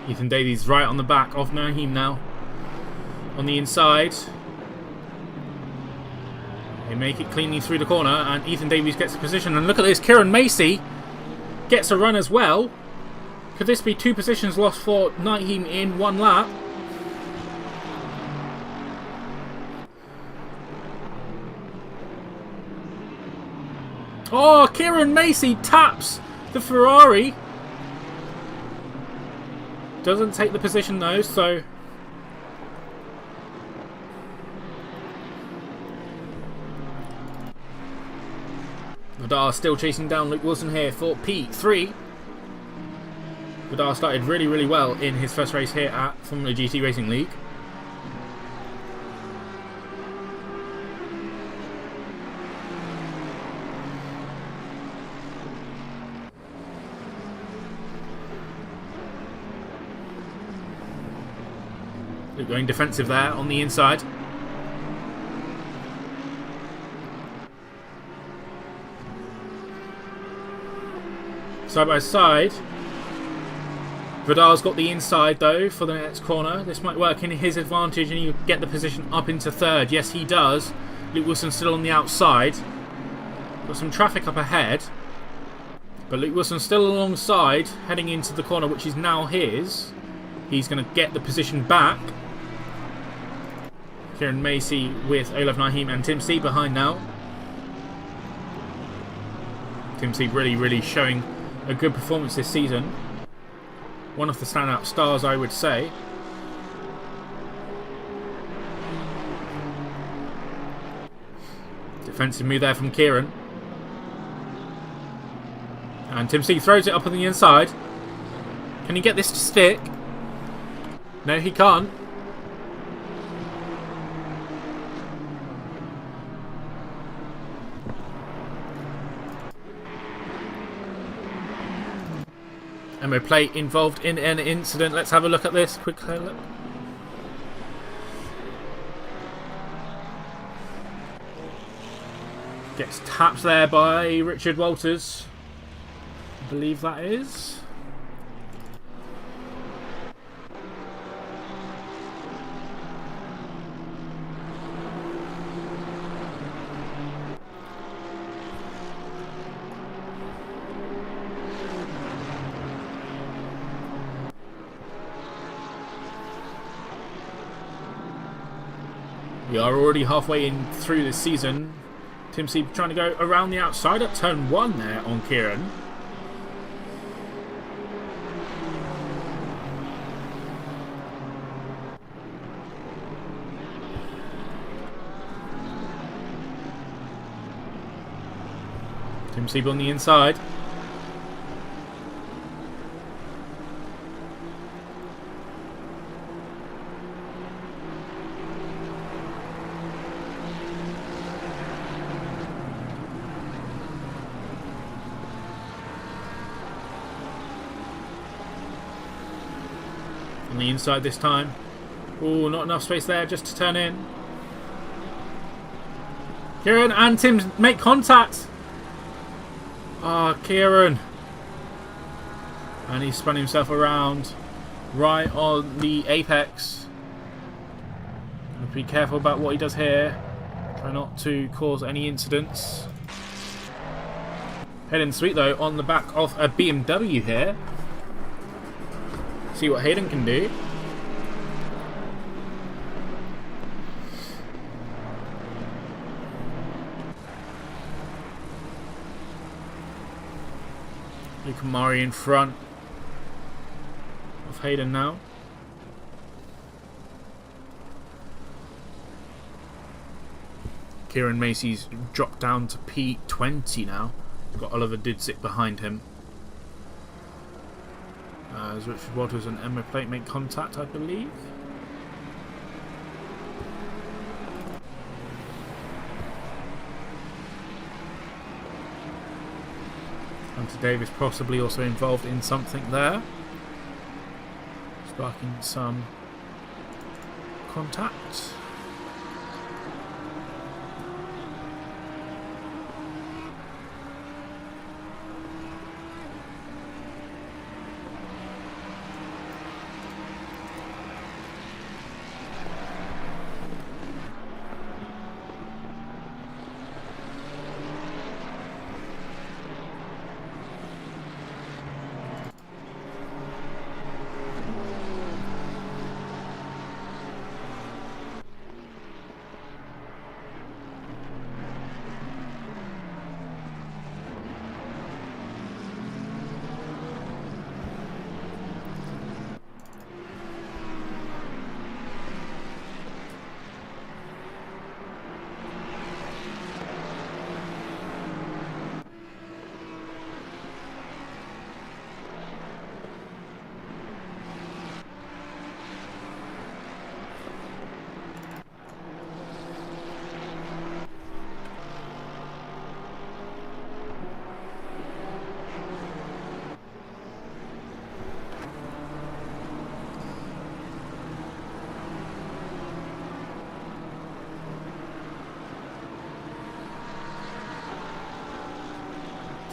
Ethan Davies right on the back of Naheem now. On the inside. They make it cleanly through the corner and Ethan Davies gets the position. And look at this, Kieran Macy gets a run as well. Could this be 2 positions lost for Naheem in 1 lap? Oh, Kieran Macy taps the Ferrari. Doesn't take the position though, so Vidar still chasing down Luke Wilson here for P3. Vidar started really well in his first race here at Formula GT Racing League. Going defensive there on the inside. Side by side. Vidar's got the inside though for the next corner. This might work in his advantage and you get the position up into 3rd. Yes, he does. Luke Wilson still on the outside. Got some traffic up ahead. But Luke Wilson still alongside, heading into the corner, which is now his. He's going to get the position back. Kieran Macy with Olav Naheem and Tim C behind now. Tim C really showing a good performance this season. One of the standout stars, I would say. Defensive move there from Kieran. And Tim C throws it up on the inside. Can he get this to stick? No, he can't. Emma Plate involved in an incident. Let's have a look at this. Quick look. Gets tapped there by Richard Walters. I believe that is. We are already halfway through this season. Tim Seeb trying to go around the outside at turn 1 there on Kieran. Tim Seeb on the inside. On the inside this time. Oh, not enough space there just to turn in. Kieran and Tim make contact. Ah, Kieran. And he spun himself around right on the apex. Be careful about what he does here. Try not to cause any incidents. Hayden Sweet though on the back of a BMW here. See what Hayden can do. Luke Murray in front of Hayden now. Kieran Macy's dropped down to P20 now. Got Oliver Dudzik behind him. As Richard Walters and Emma Plate make contact, I believe. Hunter Davis possibly also involved in something there. Sparking some contact.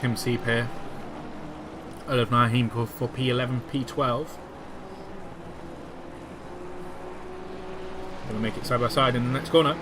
Tim Seep here. Olav Naheem for P11, P12. Going to make it side by side in the next corner.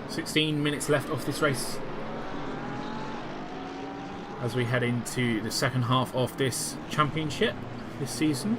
16 minutes left of this race as we head into the second half of this championship this season.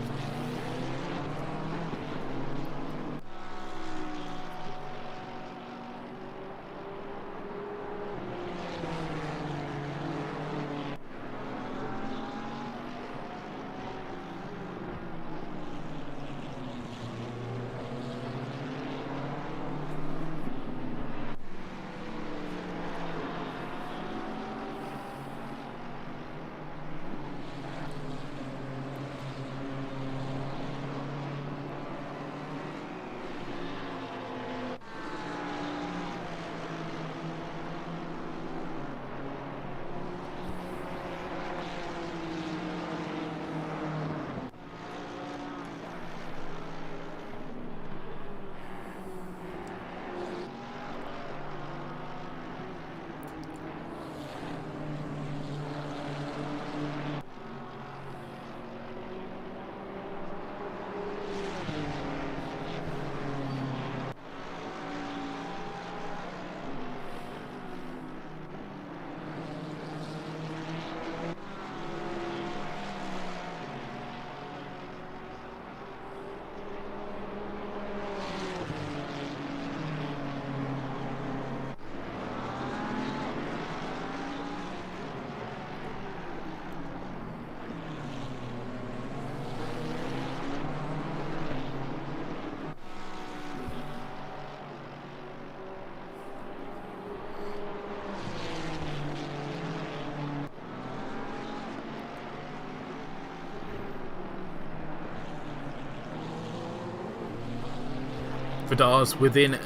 Vidar's within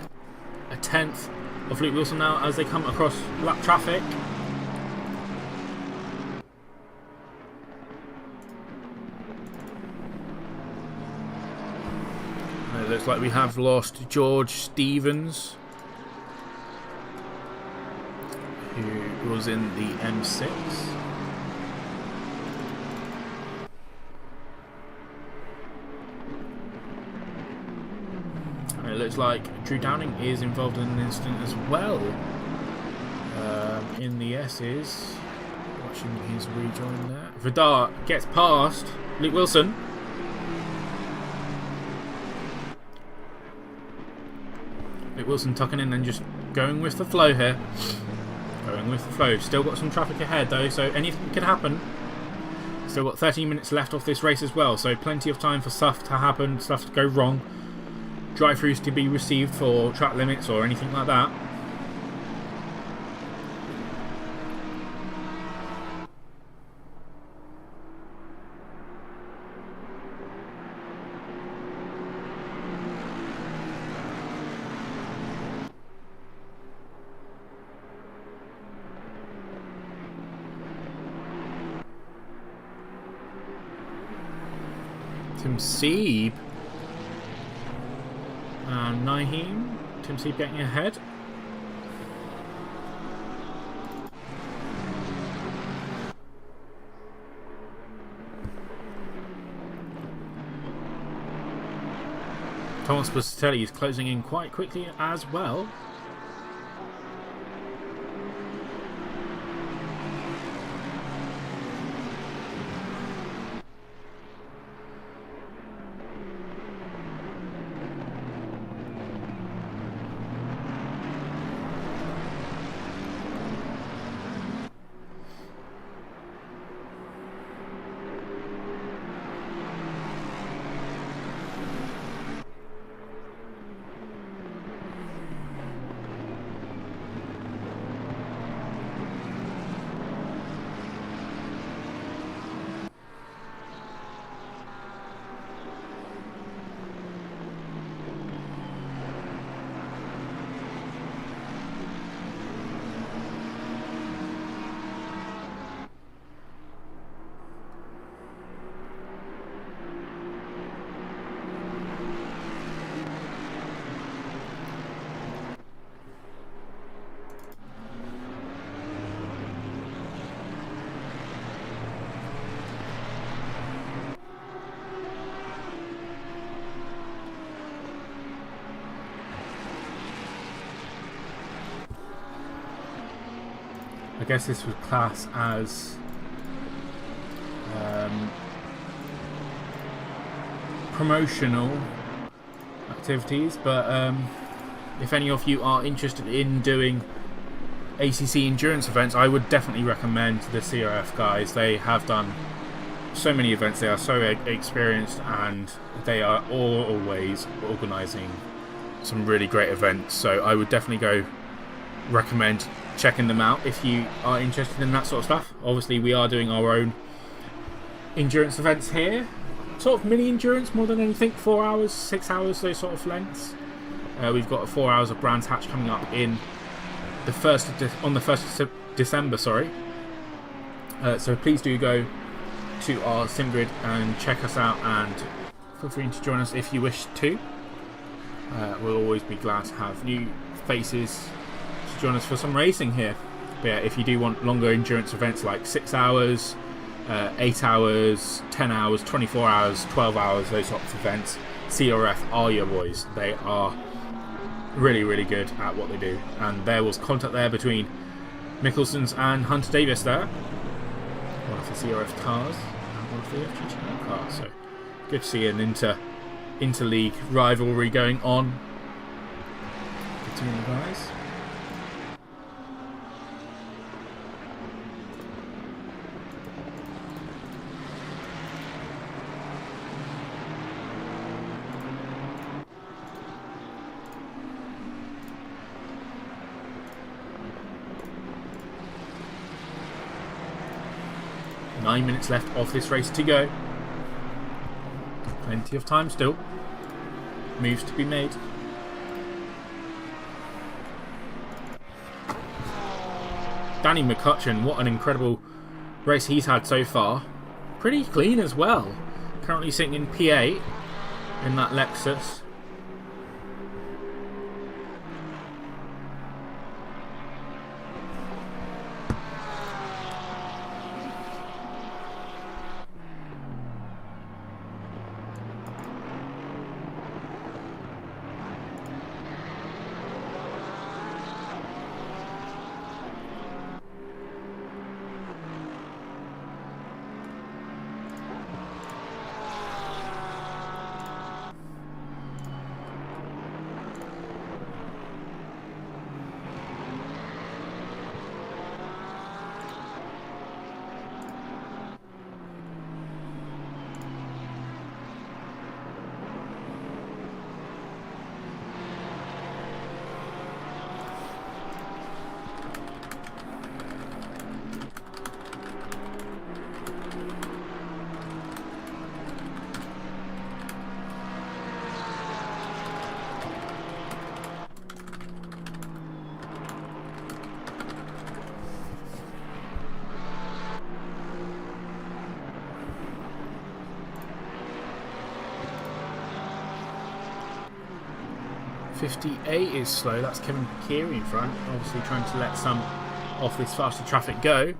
a tenth of Luke Wilson now as they come across lap traffic. It looks like we have lost George Stevens, who was in the M6. It looks like Drew Downing is involved in an incident as well. In the S's, watching his rejoin there. Vidar gets past Luke Wilson. Luke Wilson tucking in and just going with the flow here. Going with the flow. Still got some traffic ahead though, so anything could happen. Still got 13 minutes left of this race as well, so plenty of time for stuff to happen, stuff to go wrong. Drive-throughs to be received for track limits or anything like that. Tim Sieb and Naheem. Tim Sieb getting ahead. Thomas Busatelli is closing in quite quickly as well. I guess this would class as promotional activities, but if any of you are interested in doing ACC endurance events, I would definitely recommend the CRF guys. They have done so many events, they are so experienced, and they are always organising some really great events, so I would definitely recommend checking them out if you are interested in that sort of stuff. Obviously we are doing our own endurance events here, sort of mini endurance more than anything, 4 hours, 6 hours, those sort of lengths. We've got 4 hours of Brands Hatch coming up in on the 1st of December, sorry. So please do go to our SimGrid and check us out, and feel free to join us if you wish to. We'll always be glad to have new faces to join us for some racing here. But yeah, if you do want longer endurance events like 6 hours, 8 hours, 10 hours, 24 hours, 12 hours, those sorts of events, CRF are your boys. They are really, really good at what they do. And there was contact there between Mickelson's and Hunter Davis there. One of the CRF cars and one of the FGT cars. So good to see an inter-league rivalry going on between the guys. Nine minutes left of this race to go. Plenty of time still. Moves to be made. Danny McCutcheon, what an incredible race he's had so far. Pretty clean as well. Currently sitting in P8 in that Lexus. .58 is slow. That's Kevin Keary in front, obviously trying to let some off this faster traffic go.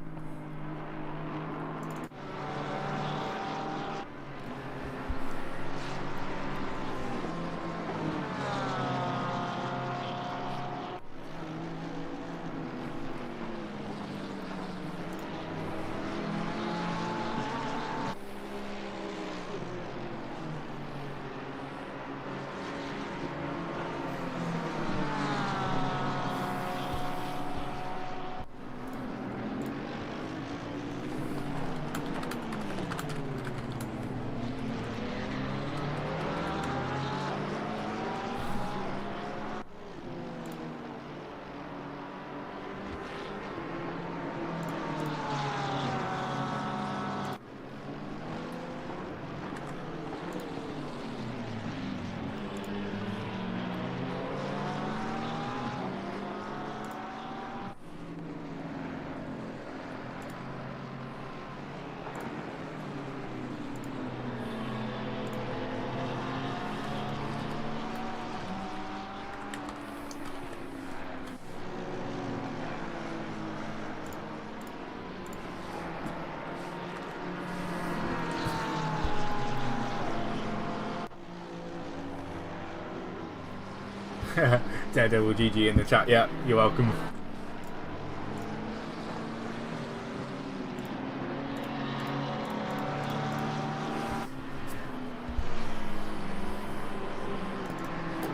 Daredevil GG in the chat. Yeah, you're welcome.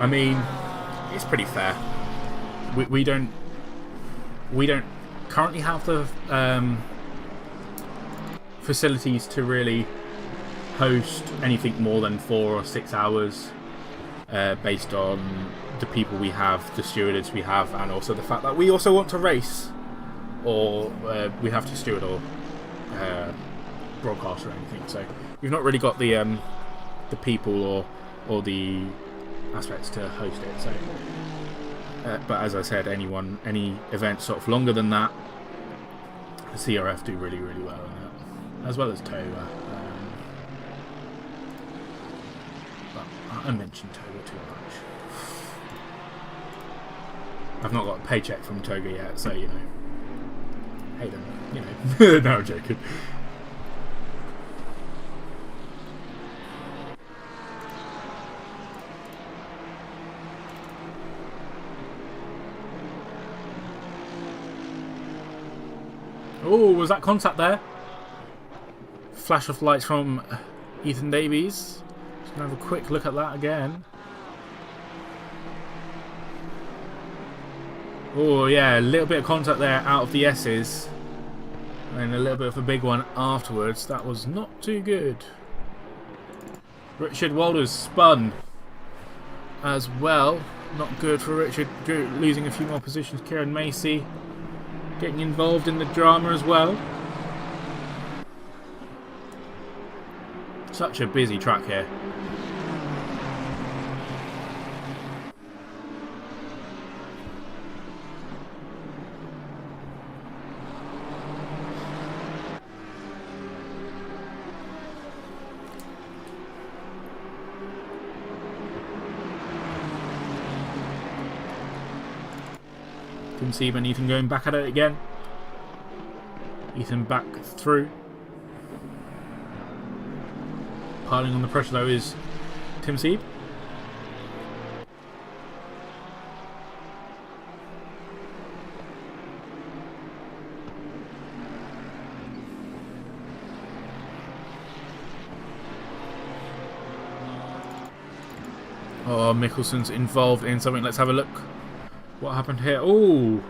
I mean, it's pretty fair. We don't currently have the facilities to really host anything more than 4 or 6 hours, based on the people we have, the stewardess we have, and also the fact that we also want to race, or we have to steward or broadcast or anything. So we've not really got the people or the aspects to host it. So, but as I said, any event sort of longer than that, the CRF do really well in that, as well as Toga. But I mentioned Toga too much. I've not got a paycheck from Toga yet, so you know, hate them, you know. No, I'm joking. Oh, was that contact there? Flash of lights from Ethan Davies. Just gonna have a quick look at that again. Oh yeah, a little bit of contact there out of the S's, and a little bit of a big one afterwards. That was not too good. Richard Walters spun as well. Not good for Richard, losing a few more positions. Kieran Macy getting involved in the drama as well. Such a busy track here. Tim Sieb and Ethan going back at it again. Ethan back through. Piling on the pressure though is Tim Sieb. Oh, Mickelson's involved in something. Let's have a look. What happened here? Oh,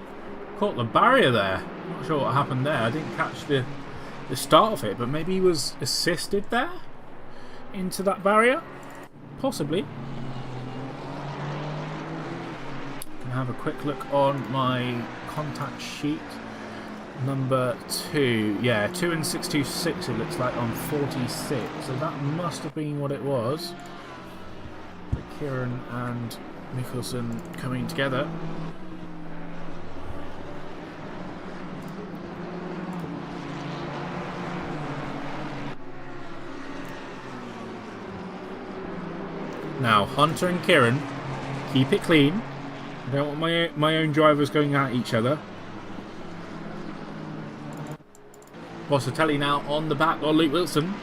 caught the barrier there. Not sure what happened there. I didn't catch the start of it, but maybe he was assisted there into that barrier, possibly. Can have a quick look on my contact sheet. Number 2, yeah, 2 and 626. It looks like on 46. So that must have been what it was. Kieran and Mikkelsen coming together. Now, Hunter and Kieran, keep it clean. I don't want my own drivers going at each other. Bossatelli now on the back of Luke Wilson.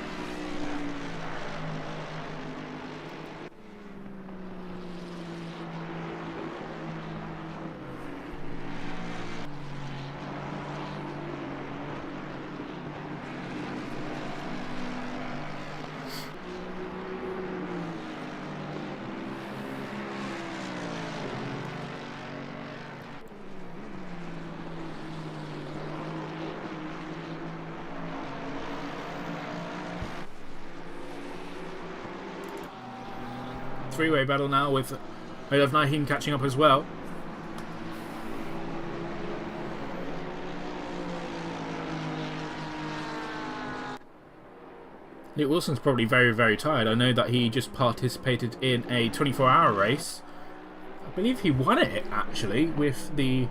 Three-way battle now with Olaf Nahin catching up as well. Luke Wilson's probably very tired. I know that he just participated in a 24-hour race. I believe he won it actually with the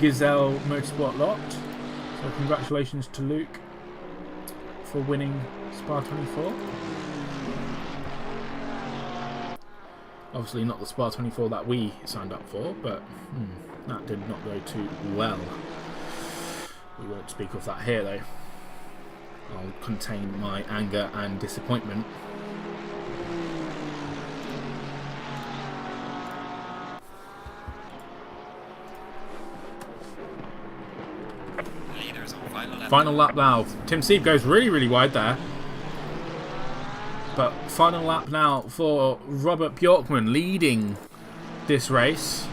Gazelle Motorsport lot. So congratulations to Luke for winning Spa 24. Obviously not the Spa 24 that we signed up for, but that did not go too well. We won't speak of that here though. I'll contain my anger and disappointment. Final lap now. Tim Sieb goes really wide there. But final lap now for Robert Bjorkman, leading this race.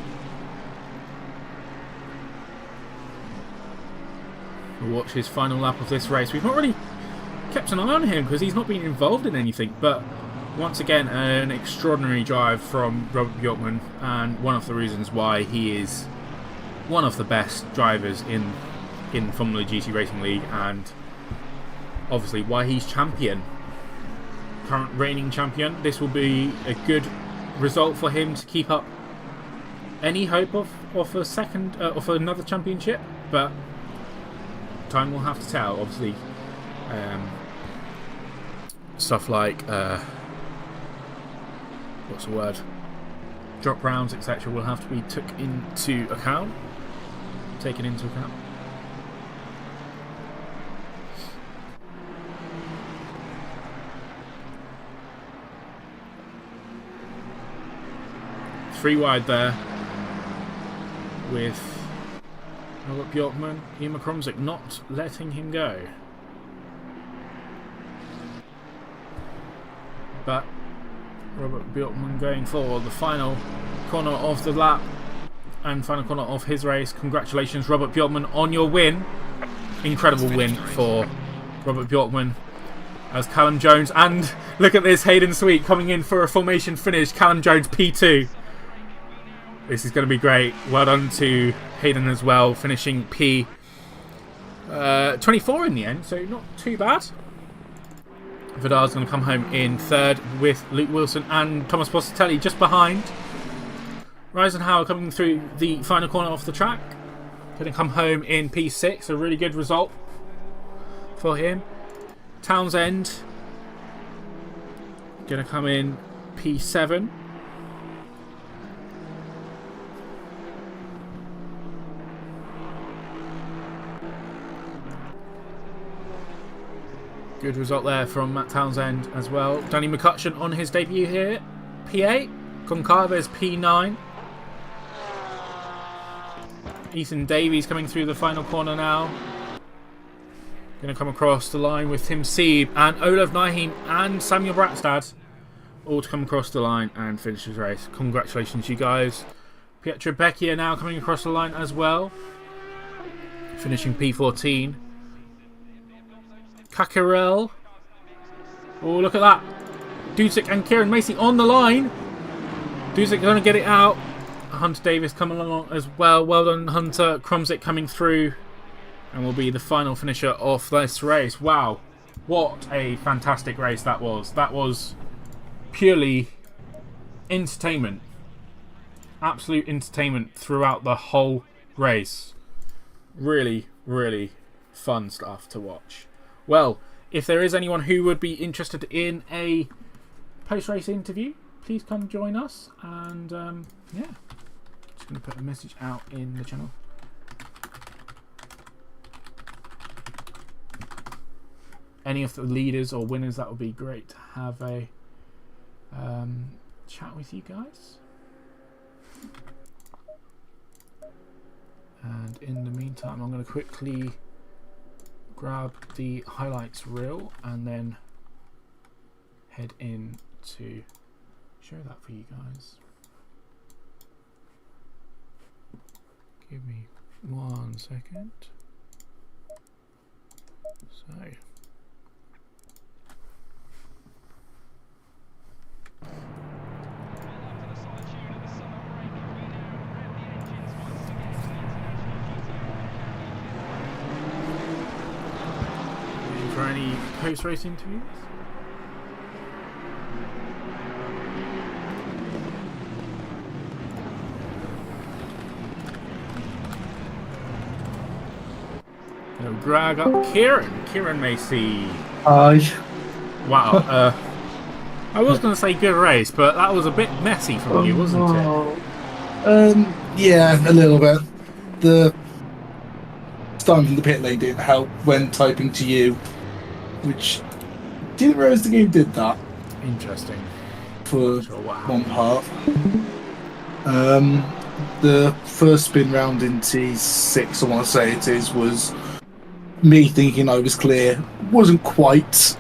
We'll watch his final lap of this race. We've not really kept an eye on him because he's not been involved in anything, but once again an extraordinary drive from Robert Bjorkman, and one of the reasons why he is one of the best drivers in Formula GT Racing League, and obviously why he's champion, current reigning champion. This will be a good result for him to keep up any hope of a second of another championship, but time will have to tell. Obviously stuff like what's the word, drop rounds, etc. will have to be taken into account. Three wide there with Robert Bjorkman. Ian McCromsick not letting him go. But Robert Bjorkman going for the final corner of the lap and final corner of his race. Congratulations, Robert Bjorkman, on your win. Incredible win for Robert Bjorkman. As Callum Jones, and look at this, Hayden Sweet coming in for a formation finish. Callum Jones P2. This is going to be great. Well done to Hayden as well, finishing P24 in the end, so not too bad. Vidal's going to come home in third with Luke Wilson and Thomas Positelli just behind. Reisenhauer coming through the final corner off the track. Going to come home in P6, a really good result for him. Townsend going to come in P7. Good result there from Matt Townsend as well. Danny McCutcheon on his debut here, P8. Goncalves P9. Ethan Davies coming through the final corner now. Going to come across the line with Tim Sieb and Olav Naheem and Samuel Bratstad, all to come across the line and finish his race. Congratulations, you guys. Pietro Becchia now coming across the line as well, finishing P14. Kakarel. Oh, look at that. Dudzik and Kieran Macy on the line. Dudzik going to get it out. Hunter Davis coming along as well. Well done, Hunter. Kromzik coming through and will be the final finisher of this race. Wow. What a fantastic race that was. That was purely entertainment. Absolute entertainment throughout the whole race. Really, really fun stuff to watch. Well, if there is anyone who would be interested in a post-race interview, please come join us. And yeah, just going to put a message out in the channel. Any of the leaders or winners, that would be great to have a chat with you guys. And in the meantime, I'm going to quickly grab the highlights reel and then head in to show that for you guys. Give me 1 second. So for any post-race interviews? Gonna drag up Kieran Macy. Hi. Wow. I was going to say good race, but that was a bit messy from you, wasn't it? Yeah, a little bit. The starting from the pit lane didn't help when typing to you, which didn't realise the game did that. Interesting. For one part. The first spin round in T6, I want to say it is, was me thinking I was clear. Wasn't quite.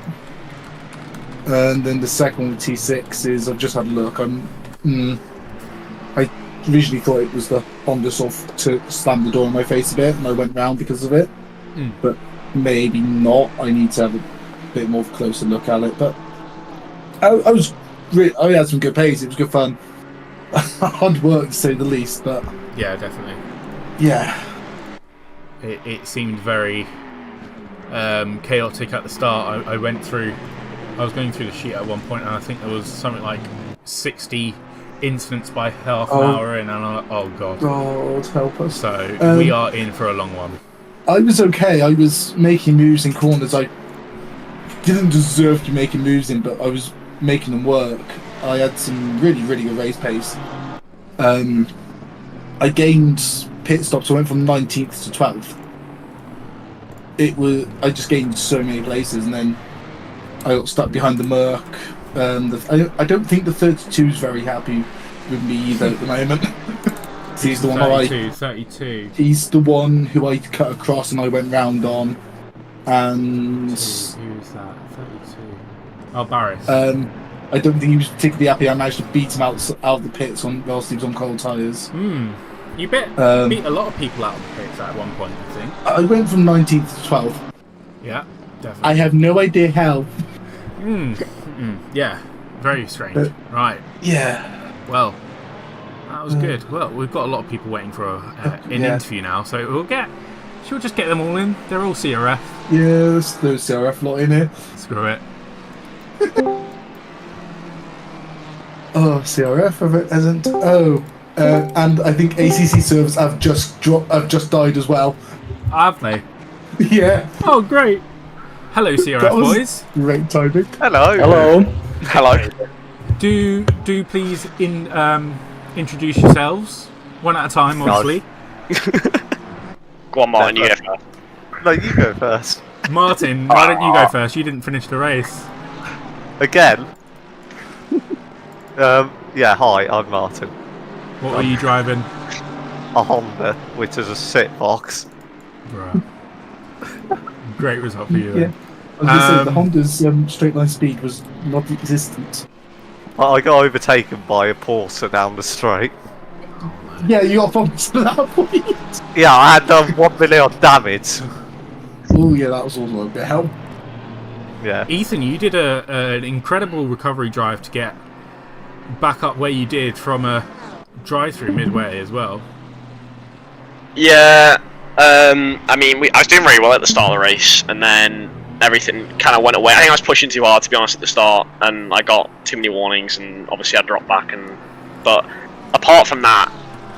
And then the second one with T6 is I've just had a look. I originally thought it was the Honda sort of to slam the door in my face a bit, and I went round because of it. But maybe not. I need to have a bit more of a closer look at it. But I had some good pace. It was good fun. Hard work to say the least, but yeah, definitely. Yeah, it seemed very chaotic at the start. I was going through the sheet at one point, and I think there was something like 60 incidents by half an hour in, and I'm like, oh god. God help us. So we are in for a long one. I was okay. I was making moves in corners I didn't deserve to be making moves in, but I was making them work. I had some really, really good race pace. I gained pit stops. I went from 19th to 12th. I just gained so many places, and then I got stuck behind the Merc. I don't think the 32 is very happy with me either at the moment. He's the one 32. He's the one who I cut across and I went round on. And who was that? 32. Oh, Barris. I don't think he was particularly happy. I managed to beat him out of the pits whilst he was on cold tyres. You beat a lot of people out of the pits at one point, I think. I went from 19th to 12th. Yeah, definitely. I have no idea how. Yeah, very strange. Right. Yeah. Well, that was good. Well, we've got a lot of people waiting for an interview now, so she'll just get them all in. They're all CRF. Yeah, there's CRF lot in here. Screw it. Oh, CRF hasn't. And I think ACC servers have just died as well. Have they? Yeah. Oh, great. Hello, CRF boys. Great timing. Hello. Do please introduce yourselves one at a time, obviously. Go on, Martin. You go first. No, you go first. Martin, why don't you go first? You didn't finish the race. Again? Yeah, hi, I'm Martin. What were you driving? A Honda, which is a sit box. Right. Great result for you then. I was going to say, the Honda's straight line speed was not existent. I got overtaken by a Porsche down the straight. Yeah, you got bumped to that point. Yeah, I had done 1 million damage. Oh yeah, that was also a bit of help. Yeah. Ethan, you did an incredible recovery drive to get back up where you did from a drive-through midway as well. Yeah, I mean, I was doing very well at the start of the race, and then everything kind of went away. I think I was pushing too hard, to be honest, at the start, and I got too many warnings, and obviously I dropped back. But apart from that,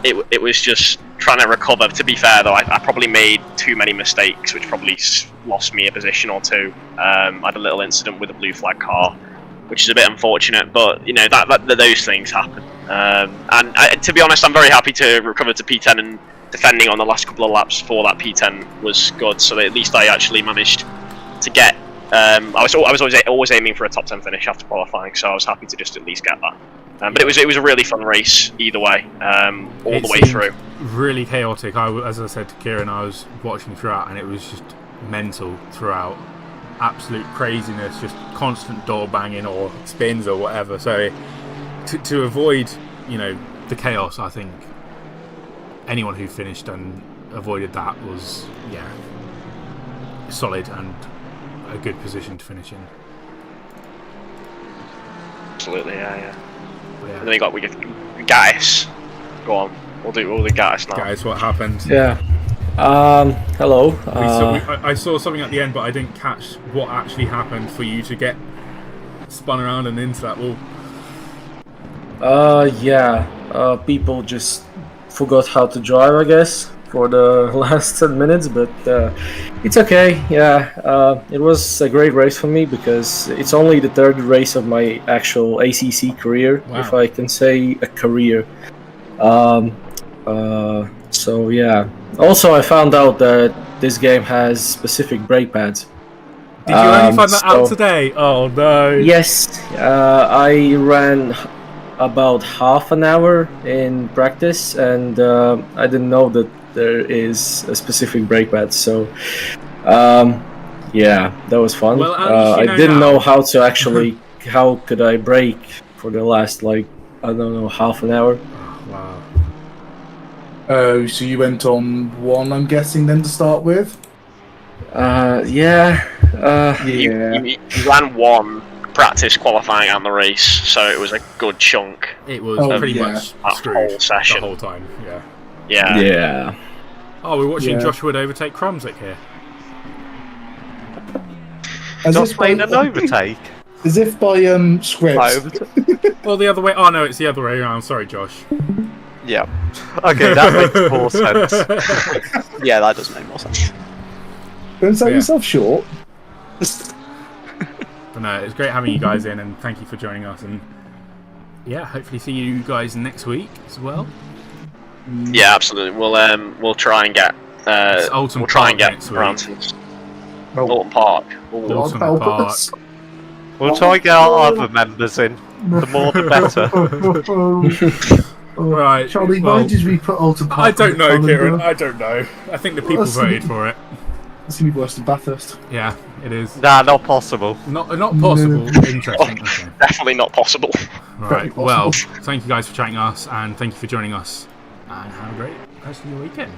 it was just trying to recover. To be fair, though, I probably made too many mistakes, which probably lost me a position or two. I had a little incident with a blue flag car, which is a bit unfortunate, but you know that those things happen. And to be honest, I'm very happy to recover to P10, and defending on the last couple of laps for that P10 was good. So that at least I actually managed to get. I was always aiming for a top 10 finish after qualifying, so I was happy to just at least get that. But it was a really fun race either way, all the way through. Really chaotic. As I said to Kieran, I was watching throughout, and it was just mental throughout. Absolute craziness, just constant door banging or spins or whatever. So to avoid, the chaos, I think anyone who finished and avoided that was solid and a good position to finish in. Absolutely, yeah. And then we get Gaius. Go on, we'll do Gaius now. Guys, what happened? Yeah. Hello. I saw something at the end, but I didn't catch what actually happened for you to get spun around and into that wall. People just forgot how to drive, I guess, for the last 10 minutes, but it's okay. It was a great race for me because it's only the third race of my actual ACC career, if I can say a career. So yeah. Also, I found out that this game has specific brake pads. Did you only find that out today? Oh no. Yes, I ran about half an hour in practice, and I didn't know that there is a specific brake pad. So, that was fun. Well, I didn't know how to actually. How could I brake for the last half an hour? Oh, wow. Oh, so you went on 1, I'm guessing, then to start with? Yeah. You ran 1 practice qualifying and the race, so it was a good chunk. It was pretty much that screwed whole session. the whole time. Yeah. Yeah. Oh, we're watching Yeah. Joshua Wood overtake Krumzik here. As Just if made by, an overtake. as if by script. Well, the other way. Oh no, it's the other way around. Sorry, Josh. Yeah. Okay, that makes more sense. Yeah, that does make more sense. Don't sell Yeah. yourself short. But no, it's great having you guys in, and thank you for joining us. And yeah, hopefully see you guys next week as well. Yeah, absolutely. We'll try and get It's Alton we'll try Park and get next week. around to Oh. Alton Park. Alton Lord Park. help us. We'll try and get our other members in. The more the better. Right. Charlie, well, why did we put Alton Park I don't on the know, calendar? Kieran. I don't know. I think the people That's- voted for it. It's going to be worse than Bathurst. Yeah, it is. Nah, not possible. Not possible. Interesting. Okay. Definitely not possible. Right. possible. Well, thank you guys for chatting us, and thank you for joining us. And have a great rest of your weekend.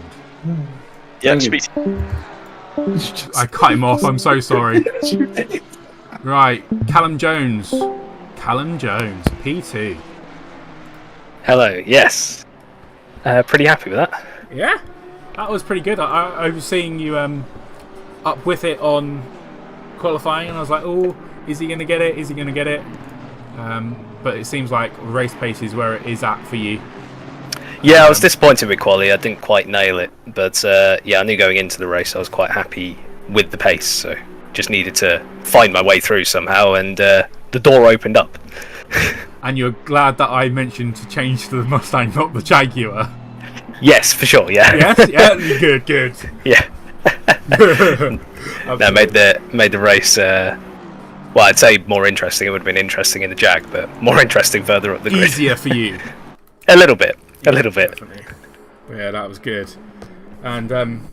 Yeah, Thank you. speak to I cut him off. I'm so sorry. Right, Callum Jones. Callum Jones, P2. Hello, yes. Pretty happy with that. Yeah, that was pretty good. I was seeing you up with it on qualifying, and I was like, oh, is he going to get it? Is he going to get it? But it seems like race pace is where it is at for you. Yeah, I was disappointed with quali. I didn't quite nail it, but yeah, I knew going into the race I was quite happy with the pace, so just needed to find my way through somehow, and the door opened up. And you're glad that I mentioned to change to the Mustang, not the Jaguar. Yes, for sure. Yeah. Yes, yeah, good. Yeah. No, made the race. Well, I'd say more interesting. It would have been interesting in the Jag, but more interesting further up the grid. Easier for you. A little bit. Definitely. Yeah, that was good. And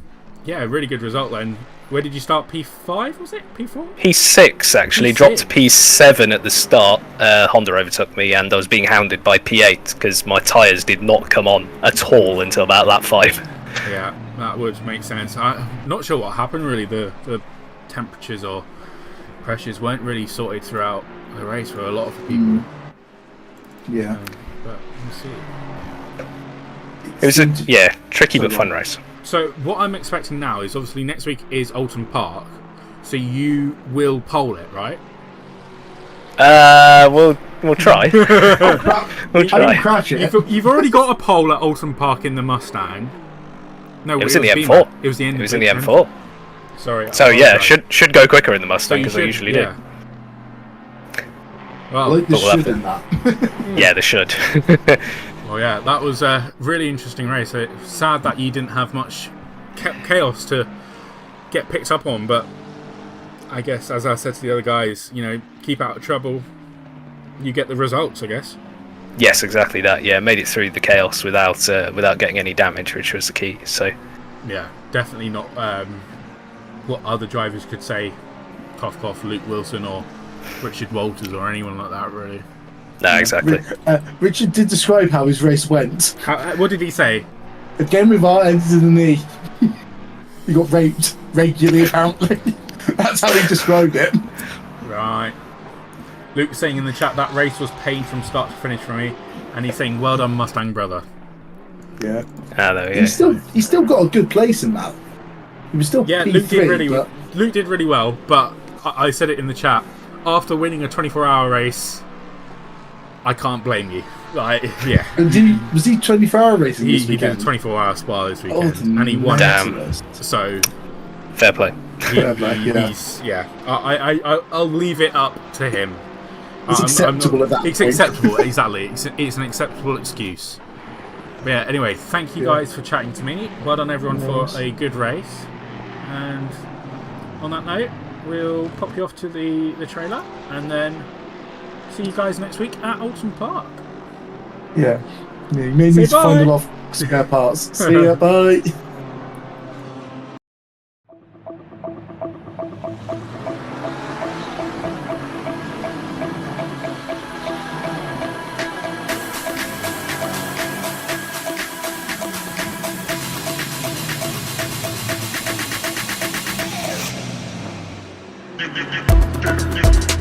yeah, really good result then. Where did you start? P5 was it? P4? P6 actually P6. dropped to P7 at the start. Honda overtook me, and I was being hounded by P8 because my tyres did not come on at all until about lap 5. Yeah, that would make sense. I'm not sure what happened really. The temperatures or pressures weren't really sorted throughout the race for a lot of people. Yeah. But we'll see. It was a tricky but fun race. So what I'm expecting now is obviously next week is Alton Park, so you will pole it, right? We'll try. We'll I try. didn't crash it. You've already got a pole at Alton Park in the Mustang. No, It was in the Beamer. M4. It was the end. It was in the M4. Sorry. So I yeah, apologise. should go quicker in the So Mustang you because I should, usually yeah. I Well, like the But we'll have should to- in that. do. Yeah, they should. well, yeah, that was a really interesting race. It's sad that you didn't have much chaos to get picked up on, but I guess, as I said to the other guys, keep out of trouble, you get the results, I guess. Yes, exactly that. Yeah, made it through the chaos without getting any damage, which was the key. So Yeah, definitely not what other drivers could say, cough, Luke Wilson or Richard Walters or anyone like that, really. no, exactly. Richard did describe how his race went. What did he say? Again with our ends in the knee. He got raped regularly, apparently. That's how he described it. Right. Luke's saying in the chat that race was pain from start to finish for me, and he's saying, well done, Mustang brother. Yeah. There we go. He's still got a good place in that. He was still Yeah, P3, Luke did really well, but I said it in the chat. After winning a 24-hour race, I can't blame you. Like, yeah. And was he 24-hour racing this He did a weekend? 24-hour spa this weekend, Oh, and he won. Damn. So Fair play. Fair play, yeah. he's I'll leave it up to him. It's acceptable at that It's point. acceptable, exactly. It's an acceptable excuse. But yeah. Anyway, thank you guys for chatting to me. Well done, everyone, for a good race. And on that note, we'll pop you off to the trailer, and then see you guys next week at Alton Park. Yeah. You may Say need to find bye. a lot of spare parts. See ya, bye. you